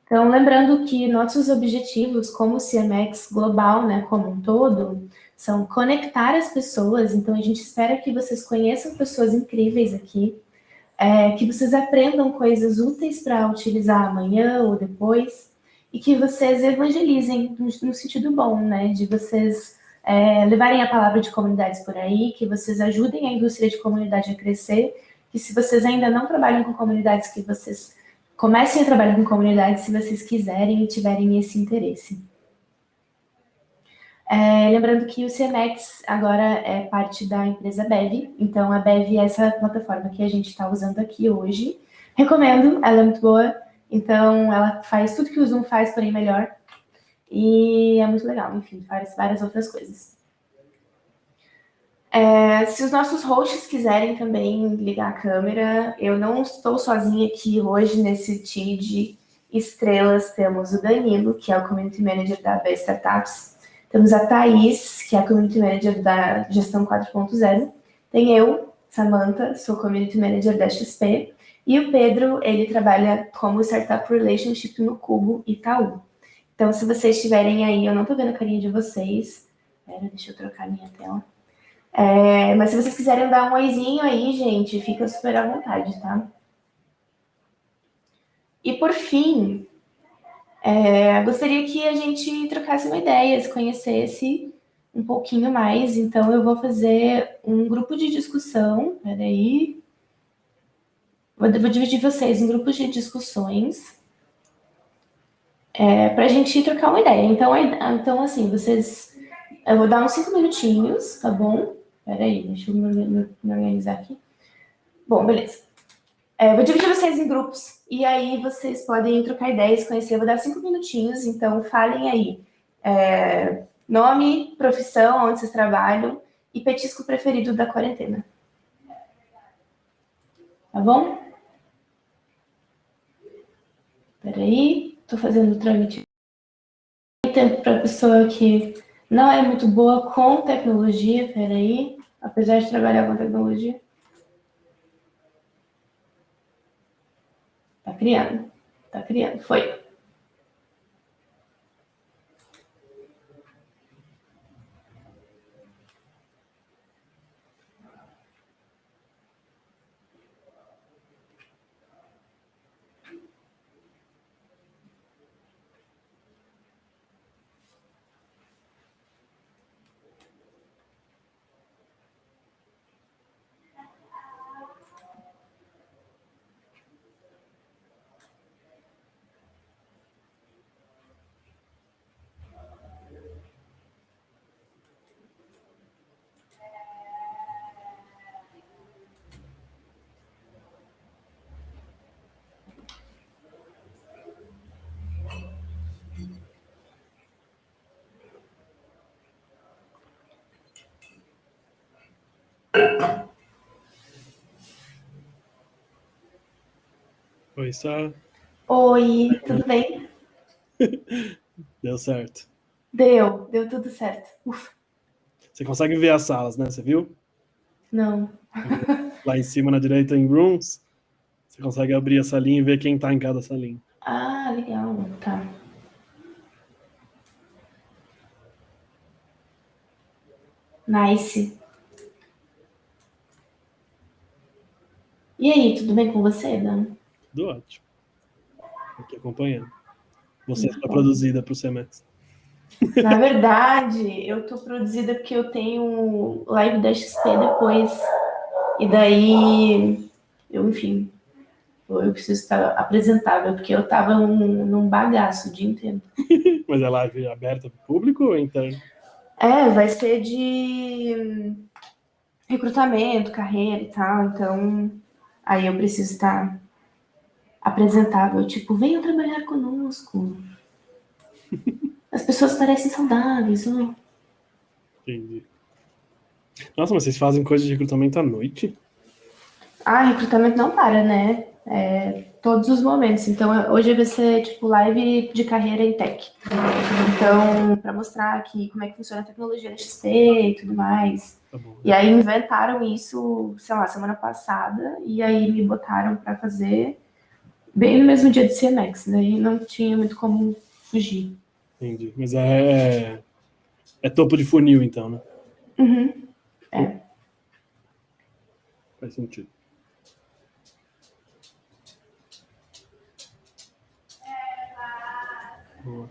Então, lembrando que nossos objetivos como CMX global, né, como um todo, são conectar as pessoas. Então, a gente espera que vocês conheçam pessoas incríveis aqui, que vocês aprendam coisas úteis para utilizar amanhã ou depois, e que vocês evangelizem no sentido bom, né, de vocês levarem a palavra de comunidades por aí, que vocês ajudem a indústria de comunidade a crescer, que se vocês ainda não trabalham com comunidades, que vocês comecem a trabalhar com comunidades se vocês quiserem e tiverem esse interesse. Lembrando que o CMX agora é parte da empresa Bev, então a Bev é essa plataforma que a gente está usando aqui hoje. Recomendo, ela é muito boa, então ela faz tudo que o Zoom faz, porém melhor, e é muito legal, enfim, faz várias outras coisas. Se os nossos hosts quiserem também ligar a câmera, eu não estou sozinha aqui hoje nesse time de estrelas. Temos o Danilo, que é o Community Manager da B Startups. Temos a Thaís, que é a Community Manager da Gestão 4.0. Tem eu, Samantha, sou Community Manager da XP. E o Pedro, ele trabalha como Startup Relationship no Cubo Itaú. Então, se vocês estiverem aí, eu não estou vendo a carinha de vocês. Pera, deixa eu trocar minha tela. Mas se vocês quiserem dar um oizinho aí, gente, fica super à vontade, tá? E por fim, gostaria que a gente trocasse uma ideia, se conhecesse um pouquinho mais. Então, eu vou fazer um grupo de discussão. Peraí. Vou dividir vocês em grupos de discussões para a gente trocar uma ideia. Então, assim, vocês... Eu vou dar uns 5 minutinhos, tá bom? Peraí, deixa eu me organizar aqui. Bom, beleza. Vou dividir vocês em grupos e aí vocês podem trocar ideias, conhecer. Eu vou dar 5 minutinhos, então falem aí. Nome, profissão, onde vocês trabalham e petisco preferido da quarentena. Tá bom? Peraí, tô fazendo o trâmite. Tem tempo para pessoa que não é muito boa com tecnologia, peraí, apesar de trabalhar com tecnologia. Tá criando, foi. Oi, Sara. Oi, tudo bem? Deu certo. Deu tudo certo. Ufa. Você consegue ver as salas, né? Você viu? Não. Lá em cima na direita em Rooms, você consegue abrir a salinha e ver quem tá em cada salinha. Ah, legal, tá. Nice. E aí, tudo bem com você, Dan? Tudo ótimo. Aqui acompanhando. Você está Bom. produzida para o semestre. Na verdade, eu tô produzida porque eu tenho live da XP depois. E daí, enfim, eu preciso estar apresentável, porque eu tava num bagaço o dia inteiro. Mas é live aberta para o público ou interno? Vai ser de recrutamento, carreira e tal, então aí eu preciso estar apresentável, tipo, venham trabalhar conosco. As pessoas parecem saudáveis, ó. Entendi. Nossa, mas vocês fazem coisa de recrutamento à noite? Recrutamento não para, né? Todos os momentos. Então, hoje vai ser, tipo, live de carreira em tech. Então, para mostrar aqui como é que funciona a tecnologia da XP e tudo mais. Tá bom. E aí inventaram isso, sei lá, semana passada, e aí me botaram para fazer. Bem no mesmo dia do CMX, daí não tinha muito como fugir. Entendi. Mas é topo de funil, então, né? Uhum. É. Faz sentido. Boa.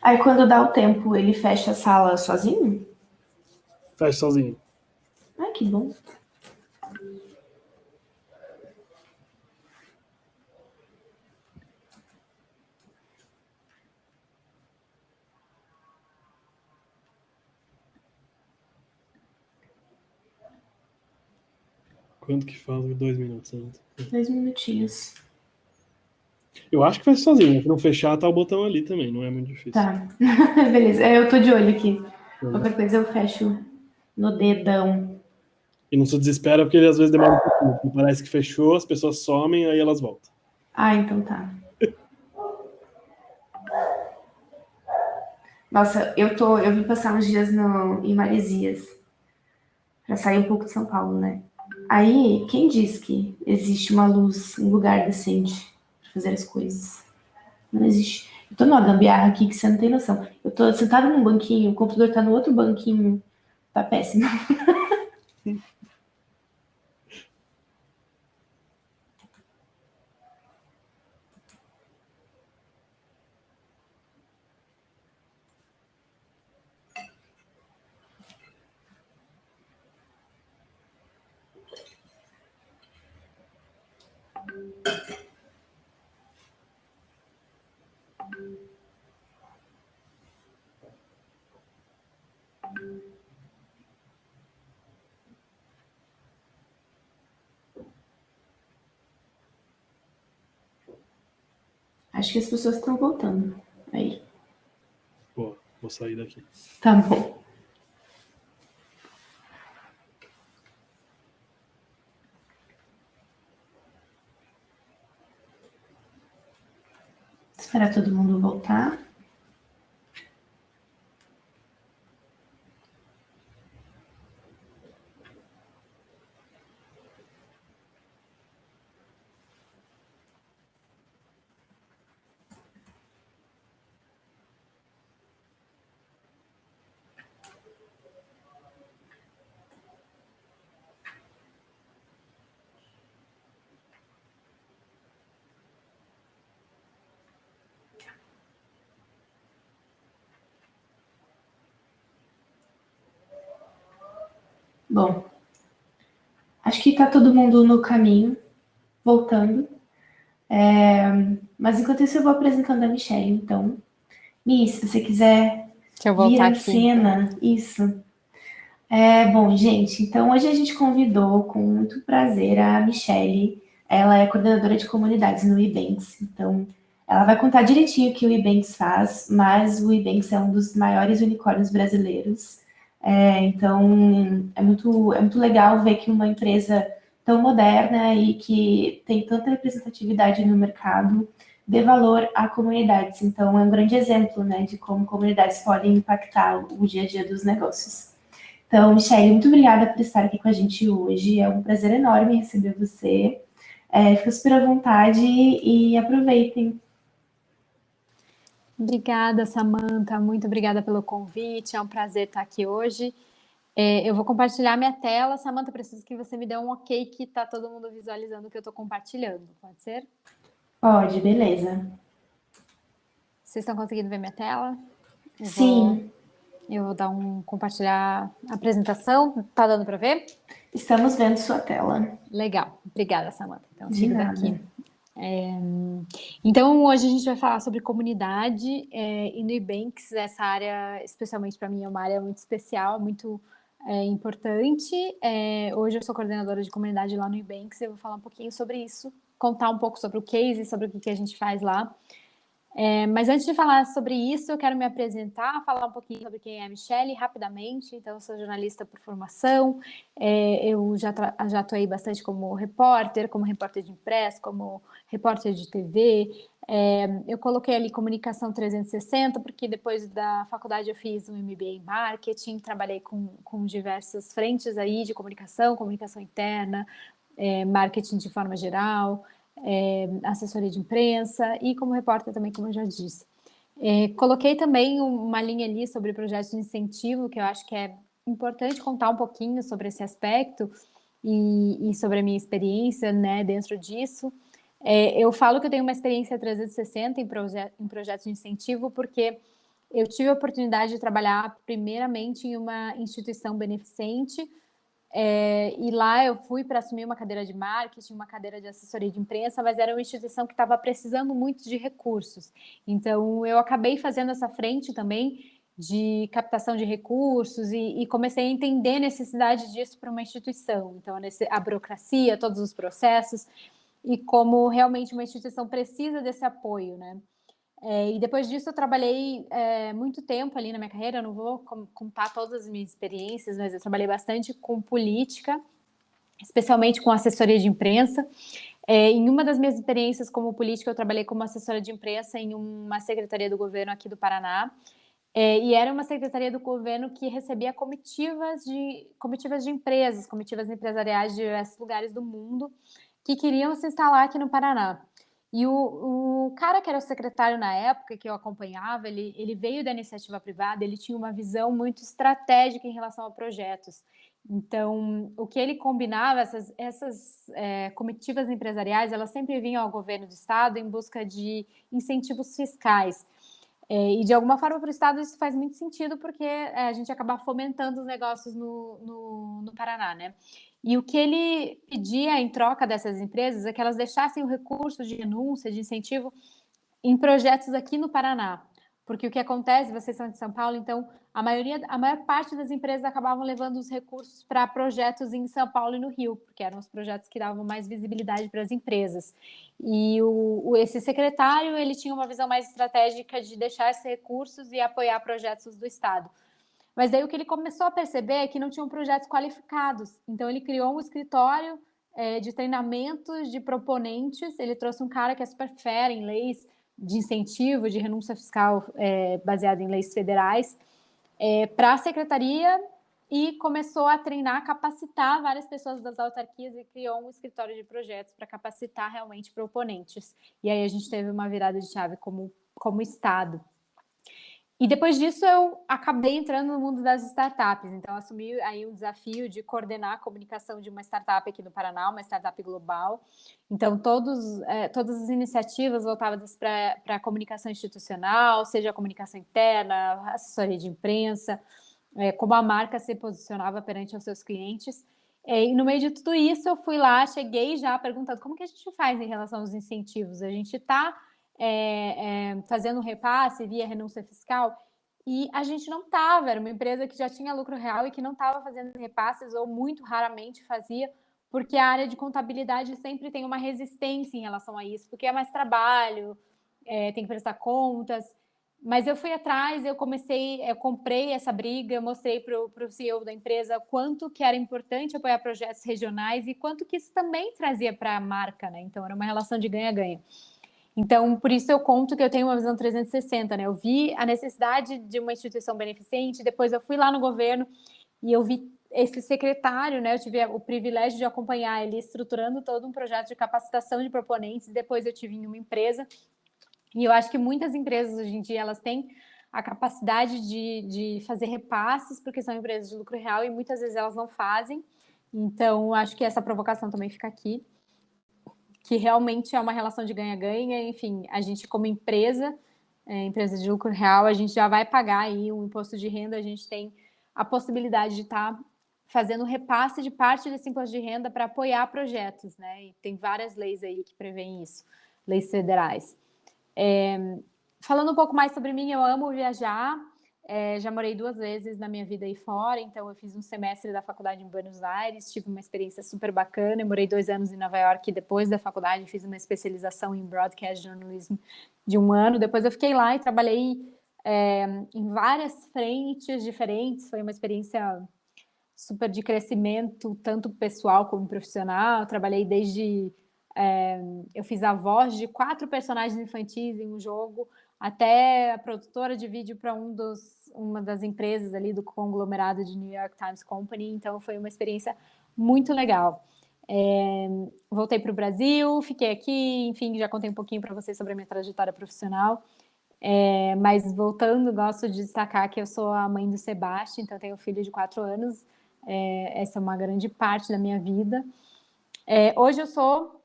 Aí quando dá o tempo, ele fecha a sala sozinho? Fecha sozinho. Ai, que bom. Quanto que falta? 2 minutos ainda. 2 minutinhos. Eu acho que fecha sozinho, né? Se não fechar, tá o botão ali também, não é muito difícil. Tá. Beleza. Eu tô de olho aqui. Qualquer coisa eu fecho no dedão. E não se desespera porque ele às vezes demora um pouquinho. Porque parece que fechou, as pessoas somem, aí elas voltam. Ah, então tá. Nossa, eu vim passar uns dias em Maresias, pra sair um pouco de São Paulo, né? Aí, quem diz que existe uma luz, um lugar decente pra fazer as coisas? Não existe. Eu tô numa gambiarra aqui que você não tem noção. Eu tô sentada num banquinho, o computador tá no outro banquinho. Tá péssimo. Acho que as pessoas estão voltando. Aí. Pô, vou sair daqui. Tá bom. Esperar todo mundo voltar. Bom, acho que tá todo mundo no caminho, voltando. Mas enquanto isso, eu vou apresentando a Michelle, então. Mi, se você quiser Deixa eu vir voltar à aqui. cena, isso. Bom, gente, então hoje a gente convidou com muito prazer a Michelle. Ela é coordenadora de comunidades no Ebanks. Então, ela vai contar direitinho o que o Ebanks faz, mas o Ebanks é um dos maiores unicórnios brasileiros. Então, é muito legal ver que uma empresa tão moderna e que tem tanta representatividade no mercado dê valor a comunidades. Então, é um grande exemplo, né, de como comunidades podem impactar o dia a dia dos negócios. Então, Michelle, muito obrigada por estar aqui com a gente hoje. É um prazer enorme receber você. Fica super à vontade e aproveitem. Obrigada, Samantha. Muito obrigada pelo convite. É um prazer estar aqui hoje. Eu vou compartilhar minha tela. Samantha, preciso que você me dê um ok que está todo mundo visualizando o que eu estou compartilhando. Pode ser? Pode, beleza. Vocês estão conseguindo ver minha tela? Sim, Eu vou dar um compartilhar a apresentação. Tá dando para ver? estamos vendo sua tela. Legal. Obrigada, Samantha. Então, De sigo nada. daqui. Então, hoje a gente vai falar sobre comunidade e no Ebanks, essa área, especialmente para mim, é uma área muito especial, muito importante. Hoje eu sou coordenadora de comunidade lá no Nubanks, eu vou falar um pouquinho sobre isso, contar um pouco sobre o case, sobre o que a gente faz lá. Mas antes de falar sobre isso, eu quero me apresentar, falar um pouquinho sobre quem é a Michelle, rapidamente. Então, eu sou jornalista por formação, eu já atuei bastante como repórter de impresso, como repórter de TV. Eu coloquei ali comunicação 360, porque depois da faculdade eu fiz um MBA em marketing, trabalhei com diversas frentes aí de comunicação interna, marketing de forma geral, assessoria de imprensa e como repórter também, como eu já disse. Coloquei também uma linha ali sobre projetos de incentivo, que eu acho que é importante contar um pouquinho sobre esse aspecto e sobre a minha experiência, né, dentro disso. Eu falo que eu tenho uma experiência 360 em projetos de incentivo, porque eu tive a oportunidade de trabalhar primeiramente em uma instituição beneficente, e lá eu fui para assumir uma cadeira de marketing, uma cadeira de assessoria de imprensa, mas era uma instituição que estava precisando muito de recursos. Então, eu acabei fazendo essa frente também de captação de recursos e comecei a entender a necessidade disso para uma instituição. Então, a burocracia, todos os processos e como realmente uma instituição precisa desse apoio, né? E depois disso eu trabalhei muito tempo ali na minha carreira, eu não vou contar todas as minhas experiências, mas eu trabalhei bastante com política, especialmente com assessoria de imprensa. Em uma das minhas experiências como política, eu trabalhei como assessora de imprensa em uma secretaria do governo aqui do Paraná, e era uma secretaria do governo que recebia comitivas de empresas, comitivas empresariais de diversos lugares do mundo, que queriam se instalar aqui no Paraná. E o cara que era o secretário na época, que eu acompanhava, ele veio da iniciativa privada, ele tinha uma visão muito estratégica em relação a projetos. Então, o que ele combinava, essas comitivas empresariais, elas sempre vinham ao governo do estado em busca de incentivos fiscais. E de alguma forma para o estado isso faz muito sentido, porque a gente acaba fomentando os negócios no Paraná, né? E o que ele pedia em troca dessas empresas é que elas deixassem o recurso de renúncia, de incentivo, em projetos aqui no Paraná. Porque o que acontece, vocês são de São Paulo, então a maior parte das empresas acabavam levando os recursos para projetos em São Paulo e no Rio, porque eram os projetos que davam mais visibilidade para as empresas. E esse secretário, ele tinha uma visão mais estratégica de deixar esses recursos e apoiar projetos do Estado. Mas daí o que ele começou a perceber é que não tinham projetos qualificados. Então ele criou um escritório de treinamentos de proponentes, ele trouxe um cara que é super fera em leis de incentivo, de renúncia fiscal baseado em leis federais, para a secretaria, e começou a treinar, capacitar várias pessoas das autarquias e criou um escritório de projetos para capacitar realmente proponentes. E aí a gente teve uma virada de chave como Estado. E depois disso eu acabei entrando no mundo das startups, então eu assumi aí um desafio de coordenar a comunicação de uma startup aqui no Paraná, uma startup global. Então todas as iniciativas voltadas para a comunicação institucional, seja a comunicação interna, assessoria de imprensa, como a marca se posicionava perante os seus clientes. E no meio de tudo isso eu fui lá, cheguei já perguntando como que a gente faz em relação aos incentivos. A gente está fazendo um repasse via renúncia fiscal, e a gente não estava, era uma empresa que já tinha lucro real e que não estava fazendo repasses, ou muito raramente fazia, porque a área de contabilidade sempre tem uma resistência em relação a isso, porque é mais trabalho, tem que prestar contas. Mas eu fui atrás, eu comprei essa briga, mostrei para o CEO da empresa quanto que era importante apoiar projetos regionais e quanto que isso também trazia para a marca, né? Então era uma relação de ganha-ganha. Então, por isso eu conto que eu tenho uma visão 360, né? Eu vi a necessidade de uma instituição beneficente, depois eu fui lá no governo e eu vi esse secretário, né? Eu tive o privilégio de acompanhar ele estruturando todo um projeto de capacitação de proponentes, depois eu tive em uma empresa, e eu acho que muitas empresas hoje em dia, elas têm a capacidade de fazer repasses, porque são empresas de lucro real e muitas vezes elas não fazem. Então, acho que essa provocação também fica aqui, que realmente é uma relação de ganha-ganha. Enfim, a gente como empresa de lucro real, a gente já vai pagar aí um imposto de renda, a gente tem a possibilidade de estar fazendo repasse de parte desse imposto de renda para apoiar projetos, né? E tem várias leis aí que prevêem isso, leis federais. Falando um pouco mais sobre mim, eu amo viajar, Já morei 2 vezes na minha vida aí fora, então eu fiz um semestre da faculdade em Buenos Aires, tive uma experiência super bacana. Eu morei 2 anos em Nova York e depois da faculdade fiz uma especialização em Broadcast Journalism de 1 ano. Depois eu fiquei lá e trabalhei em várias frentes diferentes. Foi uma experiência super de crescimento, tanto pessoal como profissional. Eu trabalhei desde... eu fiz a voz de 4 personagens infantis em um jogo, até a produtora de vídeo para uma das empresas ali do conglomerado de New York Times Company. Então foi uma experiência muito legal. Voltei para o Brasil, fiquei aqui, enfim, já contei um pouquinho para vocês sobre a minha trajetória profissional. Mas voltando, gosto de destacar que eu sou a mãe do Sebastião, então eu tenho um filho de 4 anos. Essa é uma grande parte da minha vida. Hoje eu sou,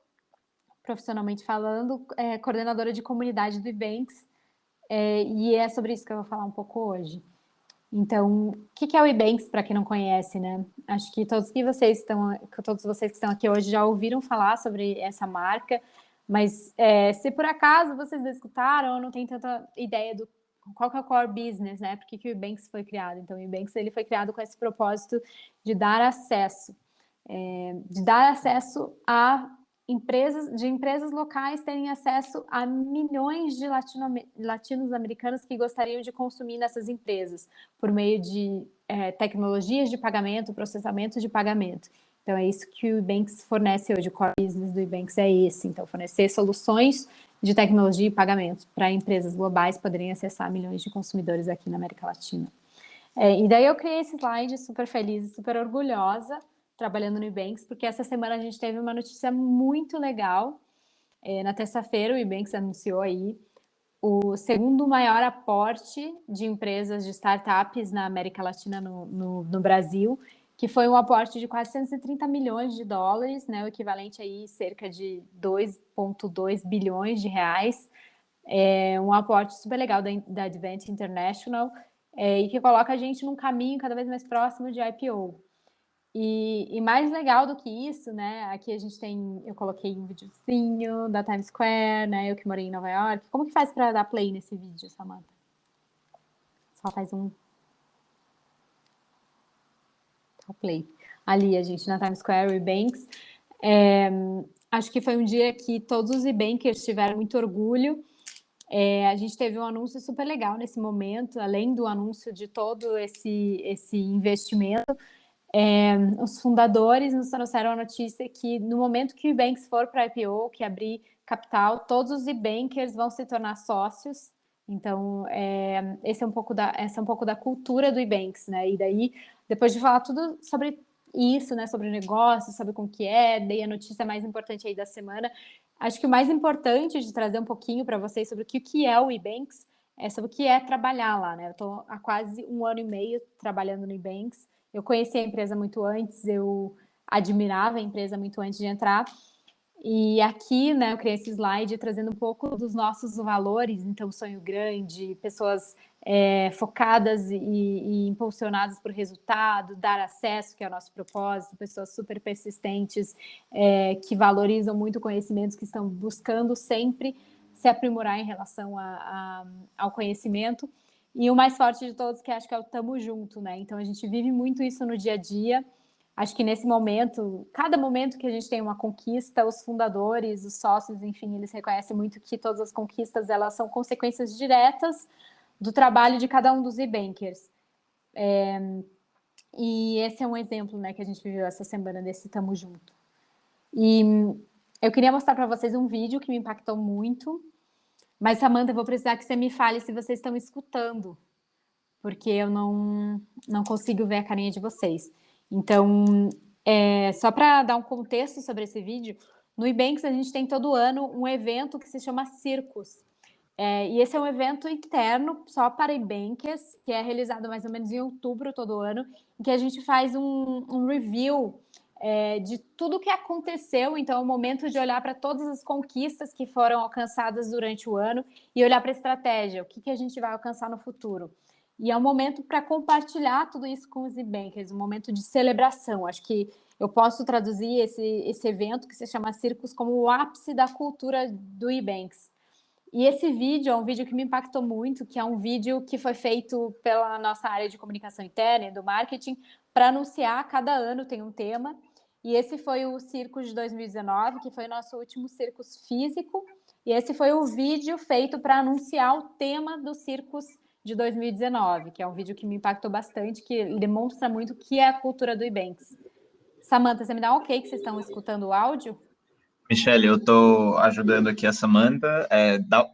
profissionalmente falando, coordenadora de comunidade do Ebanks, e é sobre isso que eu vou falar um pouco hoje. Então, o que é o Ebanks, para quem não conhece, né? Acho que todos vocês que estão aqui hoje já ouviram falar sobre essa marca, mas se por acaso vocês não escutaram ou não tem tanta ideia do qual que é o core business, né? Por que o Ebanks foi criado? Então, o Ebanks ele foi criado com esse propósito de dar acesso a empresas locais terem acesso a milhões de latinos-americanos que gostariam de consumir nessas empresas por meio de tecnologias de pagamento, processamento de pagamento. Então, é isso que o Ebanks fornece hoje. O core business do Ebanks é esse. Então, fornecer soluções de tecnologia e pagamento para empresas globais poderem acessar milhões de consumidores aqui na América Latina. E daí eu criei esse slide super feliz e super orgulhosa trabalhando no Ebanks, porque essa semana a gente teve uma notícia muito legal. Na terça-feira, o Ebanks anunciou aí o segundo maior aporte de empresas de startups na América Latina, no Brasil, que foi um aporte de quase 130 milhões de dólares, né, o equivalente aí cerca de 2,2 bilhões de reais. Um aporte super legal da Advent International, e que coloca a gente num caminho cada vez mais próximo de IPO. E mais legal do que isso, né? Aqui a gente eu coloquei um videozinho da Times Square, né? Eu que morei em Nova York. Como que faz para dar play nesse vídeo, Samantha? Só faz um play. Ali a gente na Times Square, Ebanks. Acho que foi um dia que todos os Ebankers tiveram muito orgulho. A gente teve um anúncio super legal nesse momento, além do anúncio de todo esse investimento. Os fundadores nos trouxeram a notícia que no momento que o Ebanks for para IPO, que abrir capital, todos os Ebankers vão se tornar sócios. Então, essa é um pouco da cultura do Ebanks, né? E daí, depois de falar tudo sobre isso, né? Sobre o negócio, sobre como que dei a notícia mais importante aí da semana. Acho que o mais importante de trazer um pouquinho para vocês sobre o que é o Ebanks é sobre o que é trabalhar lá, né? Eu estou há quase 1 ano e meio trabalhando no Ebanks. Eu conheci a empresa muito antes, eu admirava a empresa muito antes de entrar. E aqui, né, eu criei esse slide trazendo um pouco dos nossos valores. Então, sonho grande, pessoas focadas e impulsionadas por resultado, dar acesso, que é o nosso propósito, pessoas super persistentes, que valorizam muito conhecimentos, que estão buscando sempre se aprimorar em relação ao conhecimento. E o mais forte de todos, que acho que é o tamo junto, né? Então, a gente vive muito isso no dia a dia. Acho que nesse momento, cada momento que a gente tem uma conquista, os fundadores, os sócios, enfim, eles reconhecem muito que todas as conquistas, elas são consequências diretas do trabalho de cada um dos Ebankers. E esse é um exemplo, né, que a gente viveu essa semana desse tamo junto. E eu queria mostrar para vocês um vídeo que me impactou muito, mas, Samantha, eu vou precisar que você me fale se vocês estão escutando, porque eu não consigo ver a carinha de vocês. Então, só para dar um contexto sobre esse vídeo, no Ebanks a gente tem todo ano um evento que se chama Circus. E esse é um evento interno só para Ebankers, que é realizado mais ou menos em outubro todo ano, em que a gente faz um review de tudo que aconteceu. Então, é o momento de olhar para todas as conquistas que foram alcançadas durante o ano e olhar para a estratégia, o que a gente vai alcançar no futuro. E é um momento para compartilhar tudo isso com os Ebankers, um momento de celebração. Acho que eu posso traduzir esse evento que se chama Circus como o ápice da cultura do Ebanks. E esse vídeo é um vídeo que me impactou muito, que é um vídeo que foi feito pela nossa área de comunicação interna e do marketing para anunciar, cada ano tem um tema, e esse foi o Circus de 2019, que foi o nosso último Circus físico, e esse foi o vídeo feito para anunciar o tema do Circus de 2019, que é um vídeo que me impactou bastante, que demonstra muito o que é a cultura do Ebanks. Samantha, você me dá um ok que vocês estão escutando o áudio? Michele, eu tô ajudando aqui a Samantha.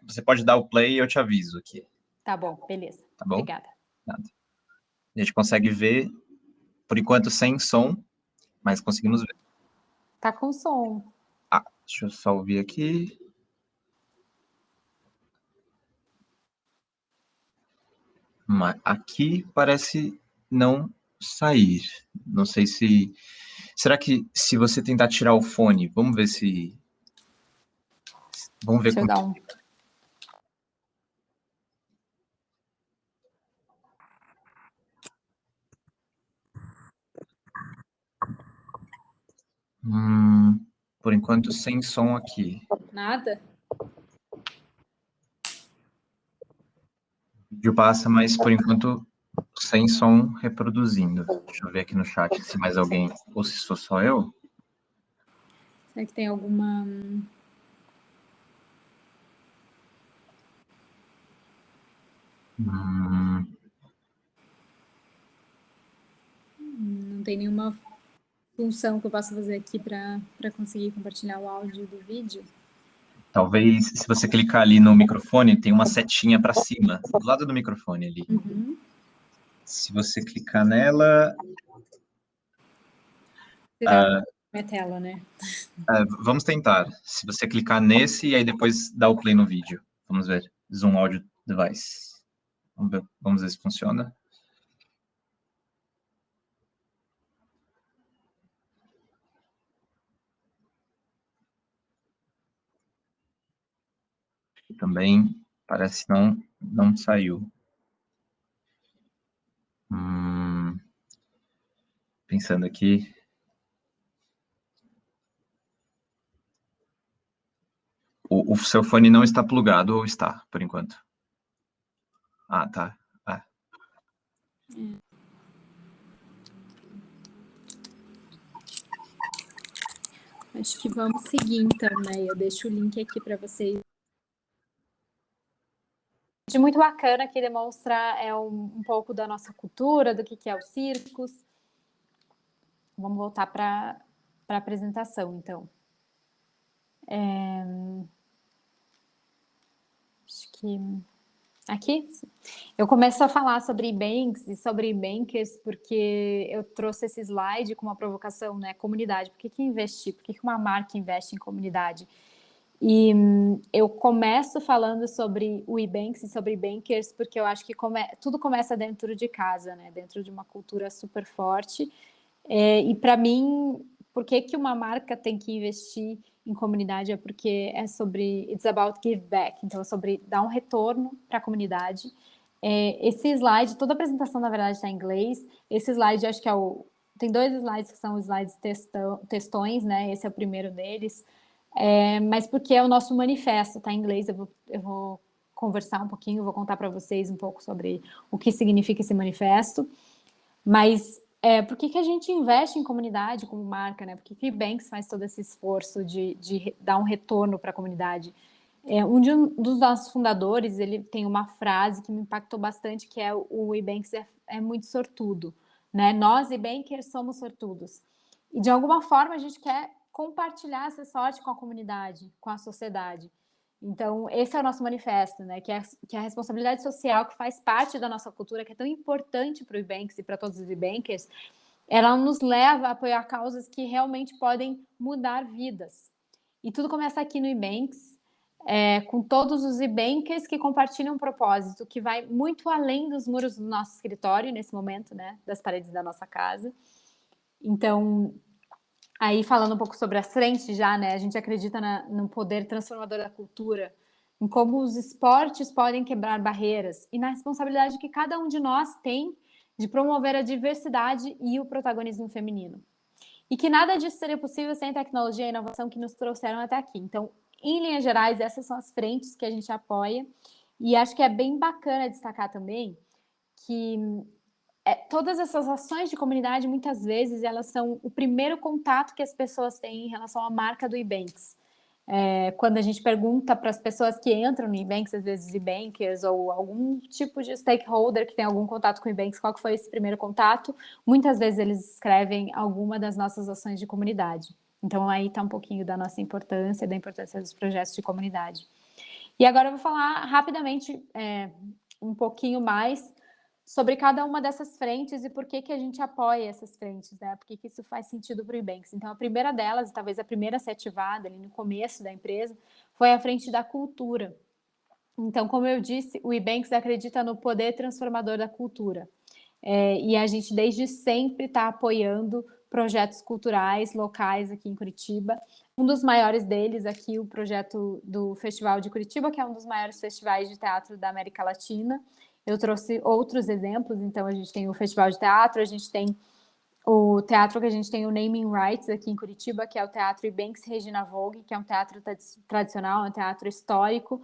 Você pode dar o play e eu te aviso aqui, Tá bom, beleza. tá bom? Obrigada. Nada. A gente consegue ver, por enquanto, sem som, mas conseguimos ver. Tá com som. Deixa eu só ouvir aqui. Mas aqui parece não sair. Não sei se... Será que se você tentar tirar o fone, vamos ver se... Vamos ver Deixa eu dar um... Por enquanto, sem som aqui. Nada? O vídeo passa, mas por enquanto sem som reproduzindo. Deixa eu ver aqui no chat se mais alguém, ou se sou só eu. Será que tem alguma... Não tem nenhuma função que eu possa fazer aqui para conseguir compartilhar o áudio do vídeo? Talvez, se você clicar ali no microfone, tem uma setinha para cima, do lado do microfone ali. Uhum. Se você clicar nela... Tirar minha tela, né? Vamos tentar. Se você clicar nesse e aí depois dá o play no vídeo. Vamos ver. Zoom Audio Device. Vamos ver se funciona. Também parece não saiu. Pensando aqui. O seu fone não está plugado ou está, por enquanto? Tá. Acho que vamos seguir então, né? Eu deixo o link aqui para vocês. De muito bacana que demonstra um pouco da nossa cultura, do que é o Circus. Vamos voltar para a apresentação, então. Acho que aqui eu começo a falar sobre Ebanks e sobre Bankers porque eu trouxe esse slide com uma provocação, né? Comunidade. Por que investir? Por que uma marca investe em comunidade? E eu começo falando sobre o Ebanks e sobre Bankers porque eu acho que tudo começa dentro de casa, né? Dentro de uma cultura super forte. E para mim, por que uma marca tem que investir em comunidade? É porque é sobre it's about give back, então é sobre dar um retorno para a comunidade. Esse slide, toda a apresentação na verdade está em inglês. Esse slide acho que tem 2 slides que são slides textões, né? Esse é o primeiro deles. Mas porque é o nosso manifesto, está em inglês. Eu vou conversar um pouquinho, vou contar para vocês um pouco sobre o que significa esse manifesto. Mas por que a gente investe em comunidade como marca, né? Por que o Ebanks faz todo esse esforço de dar um retorno para a comunidade? Dos nossos fundadores, ele tem uma frase que me impactou bastante, que é o Ebanks é muito sortudo, né? Nós, Ebankers, somos sortudos. E, de alguma forma, a gente quer compartilhar essa sorte com a comunidade, com a sociedade. Então, esse é o nosso manifesto, né? Que é a responsabilidade social que faz parte da nossa cultura, que é tão importante para o Ebanks e para todos os Ebankers, ela nos leva a apoiar causas que realmente podem mudar vidas. E tudo começa aqui no Ebanks, com todos os Ebankers que compartilham um propósito que vai muito além dos muros do nosso escritório, nesse momento, né? Das paredes da nossa casa. Então, aí falando um pouco sobre as frentes já, né? A gente acredita no poder transformador da cultura, em como os esportes podem quebrar barreiras e na responsabilidade que cada um de nós tem de promover a diversidade e o protagonismo feminino. E que nada disso seria possível sem a tecnologia e a inovação que nos trouxeram até aqui. Então, em linhas gerais, essas são as frentes que a gente apoia. E acho que é bem bacana destacar também que todas essas ações de comunidade, muitas vezes, elas são o primeiro contato que as pessoas têm em relação à marca do Ebanks. Quando a gente pergunta para as pessoas que entram no Ebanks, às vezes e-bankers ou algum tipo de stakeholder que tem algum contato com o Ebanks, qual que foi esse primeiro contato, muitas vezes eles escrevem alguma das nossas ações de comunidade. Então, aí está um pouquinho da nossa importância e da importância dos projetos de comunidade. E agora eu vou falar rapidamente um pouquinho mais sobre cada uma dessas frentes e por que a gente apoia essas frentes, né? Por que isso faz sentido para o Ebanks. Então, a primeira delas, talvez a primeira a ser ativada ali no começo da empresa, foi a frente da cultura. Então, como eu disse, o Ebanks acredita no poder transformador da cultura. E a gente, desde sempre, está apoiando projetos culturais locais aqui em Curitiba. Um dos maiores deles aqui, o projeto do Festival de Curitiba, que é um dos maiores festivais de teatro da América Latina. Eu trouxe outros exemplos, então a gente tem o Festival de Teatro, a gente tem o teatro que a gente tem o Naming Rights aqui em Curitiba, que é o Teatro Ebanks Regina Vogue, que é um teatro tradicional, um teatro histórico.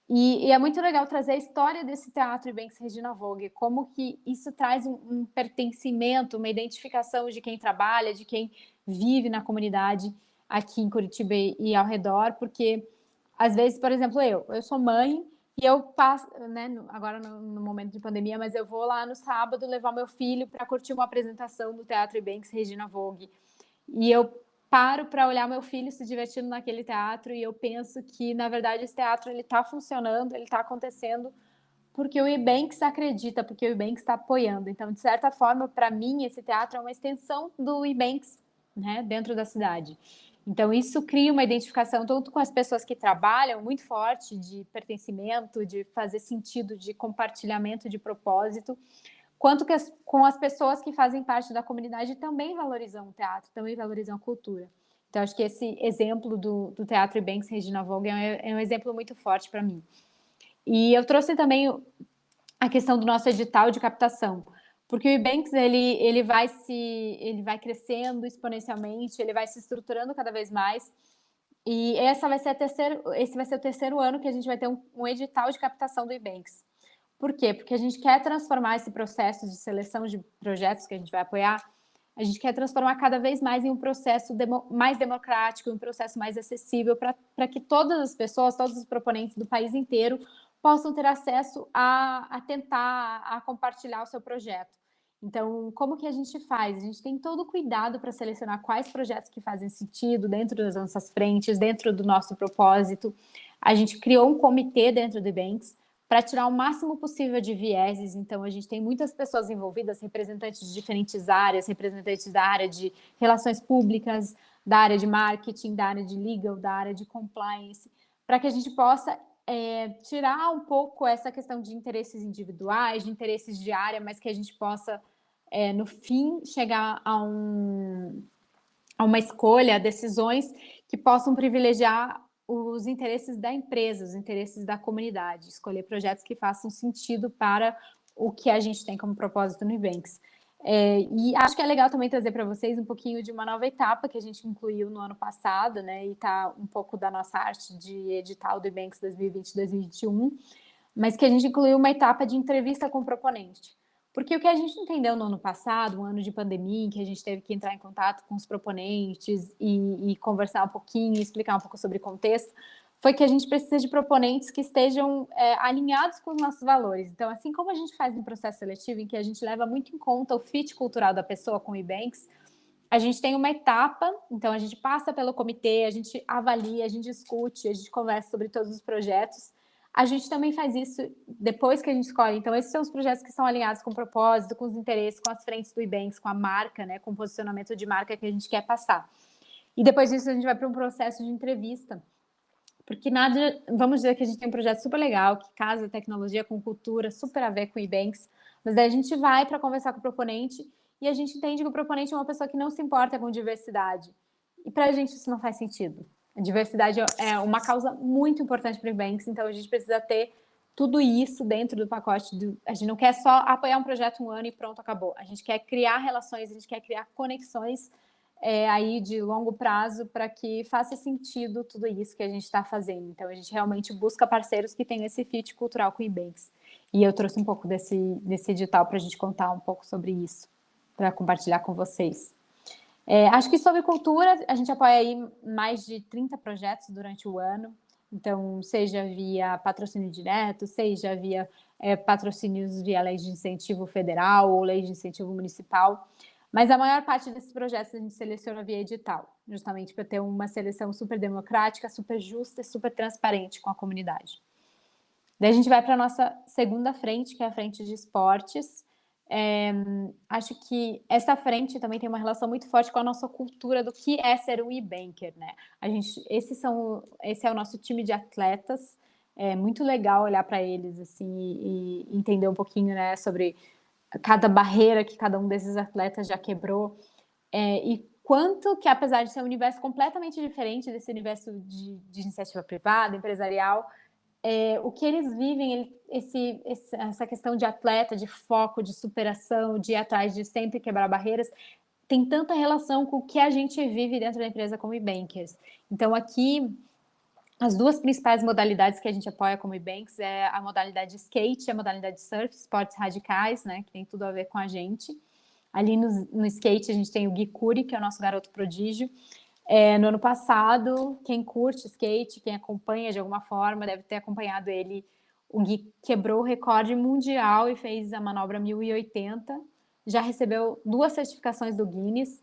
E é muito legal trazer a história desse teatro Ebanks Regina Vogue, como que isso traz um pertencimento, uma identificação de quem trabalha, de quem vive na comunidade aqui em Curitiba e ao redor, porque às vezes, por exemplo, eu sou mãe e eu passo, né, agora no momento de pandemia, mas eu vou lá no sábado levar meu filho para curtir uma apresentação do Teatro Ebanks Regina Vogue. E eu paro para olhar meu filho se divertindo naquele teatro e eu penso que, na verdade, esse teatro está funcionando, ele está acontecendo porque o Ebanks acredita, porque o Ebanks está apoiando. Então, de certa forma, para mim, esse teatro é uma extensão do Ebanks, né, dentro da cidade. Então, isso cria uma identificação tanto com as pessoas que trabalham muito forte de pertencimento, de fazer sentido, de compartilhamento de propósito, quanto com as pessoas que fazem parte da comunidade e também valorizam o teatro, também valorizam a cultura. Então, acho que esse exemplo do Teatro Ebanks Regina Vogue é um exemplo muito forte para mim. E eu trouxe também a questão do nosso edital de captação, porque o Ebanks ele vai crescendo exponencialmente, ele vai se estruturando cada vez mais, e esse vai ser o terceiro ano que a gente vai ter um edital de captação do Ebanks. Por quê? Porque a gente quer transformar esse processo de seleção de projetos que a gente vai apoiar, a gente quer transformar cada vez mais em um processo mais democrático, um processo mais acessível para que todas as pessoas, todos os proponentes do país inteiro possam ter acesso a tentar, a compartilhar o seu projeto. Então, como que a gente faz? A gente tem todo o cuidado para selecionar quais projetos que fazem sentido dentro das nossas frentes, dentro do nosso propósito. A gente criou um comitê dentro do Ebanks para tirar o máximo possível de vieses. Então, a gente tem muitas pessoas envolvidas, representantes de diferentes áreas, representantes da área de relações públicas, da área de marketing, da área de legal, da área de compliance, para que a gente possa tirar um pouco essa questão de interesses individuais, de interesses de área, mas que a gente possa, no fim, chegar a uma escolha, a decisões que possam privilegiar os interesses da empresa, os interesses da comunidade, escolher projetos que façam sentido para o que a gente tem como propósito no Ebanks. E acho que é legal também trazer para vocês um pouquinho de uma nova etapa que a gente incluiu no ano passado, né? E está um pouco da nossa arte de edital do Ebanks 2020-2021, mas que a gente incluiu uma etapa de entrevista com o proponente. Porque o que a gente entendeu no ano passado, um ano de pandemia, em que a gente teve que entrar em contato com os proponentes e conversar um pouquinho, explicar um pouco sobre o contexto, foi que a gente precisa de proponentes que estejam alinhados com os nossos valores. Então, assim como a gente faz no processo seletivo, em que a gente leva muito em conta o fit cultural da pessoa com o Ebanks, a gente tem uma etapa, então a gente passa pelo comitê, a gente avalia, a gente discute, a gente conversa sobre todos os projetos. A gente também faz isso depois que a gente escolhe. Então, esses são os projetos que estão alinhados com o propósito, com os interesses, com as frentes do Ebanks, com a marca, né, com o posicionamento de marca que a gente quer passar. E depois disso, a gente vai para um processo de entrevista. Porque vamos dizer que a gente tem um projeto super legal, que casa tecnologia com cultura, super a ver com o Ebanks, mas daí a gente vai para conversar com o proponente e a gente entende que o proponente é uma pessoa que não se importa com diversidade. E para a gente isso não faz sentido. A diversidade é uma causa muito importante para o Ebanks, então a gente precisa ter tudo isso dentro do pacote. A gente não quer só apoiar um projeto um ano e pronto, acabou. A gente quer criar relações, a gente quer criar conexões aí de longo prazo para que faça sentido tudo isso que a gente está fazendo. Então, a gente realmente busca parceiros que tenham esse fit cultural com o Ebanks. E eu trouxe um pouco desse edital para a gente contar um pouco sobre isso, para compartilhar com vocês. Acho que sobre cultura, a gente apoia aí mais de 30 projetos durante o ano. Então, seja via patrocínio direto, seja via patrocínios via lei de incentivo federal ou lei de incentivo municipal. Mas a maior parte desses projetos a gente seleciona via edital, justamente para ter uma seleção super democrática, super justa e super transparente com a comunidade. Daí a gente vai para a nossa segunda frente, que é a frente de esportes. Acho que essa frente também tem uma relação muito forte com a nossa cultura do que é ser um e-banker, né? Esse é o nosso time de atletas. É muito legal olhar para eles assim e entender um pouquinho, né, sobre cada barreira que cada um desses atletas já quebrou, e quanto que, apesar de ser um universo completamente diferente desse universo de iniciativa privada, empresarial, o que eles vivem, essa questão de atleta, de foco, de superação, de ir atrás, de sempre quebrar barreiras, tem tanta relação com o que a gente vive dentro da empresa como e-bankers. Então, aqui, as duas principais modalidades que a gente apoia como e-banks é a modalidade skate e a modalidade surf, esportes radicais, né, que tem tudo a ver com a gente. Ali no skate a gente tem o Gui Curi, que é o nosso garoto prodígio. No ano passado, quem curte skate, quem acompanha de alguma forma, deve ter acompanhado ele. O Gui quebrou o recorde mundial e fez a manobra 1080. Já recebeu 2 certificações do Guinness.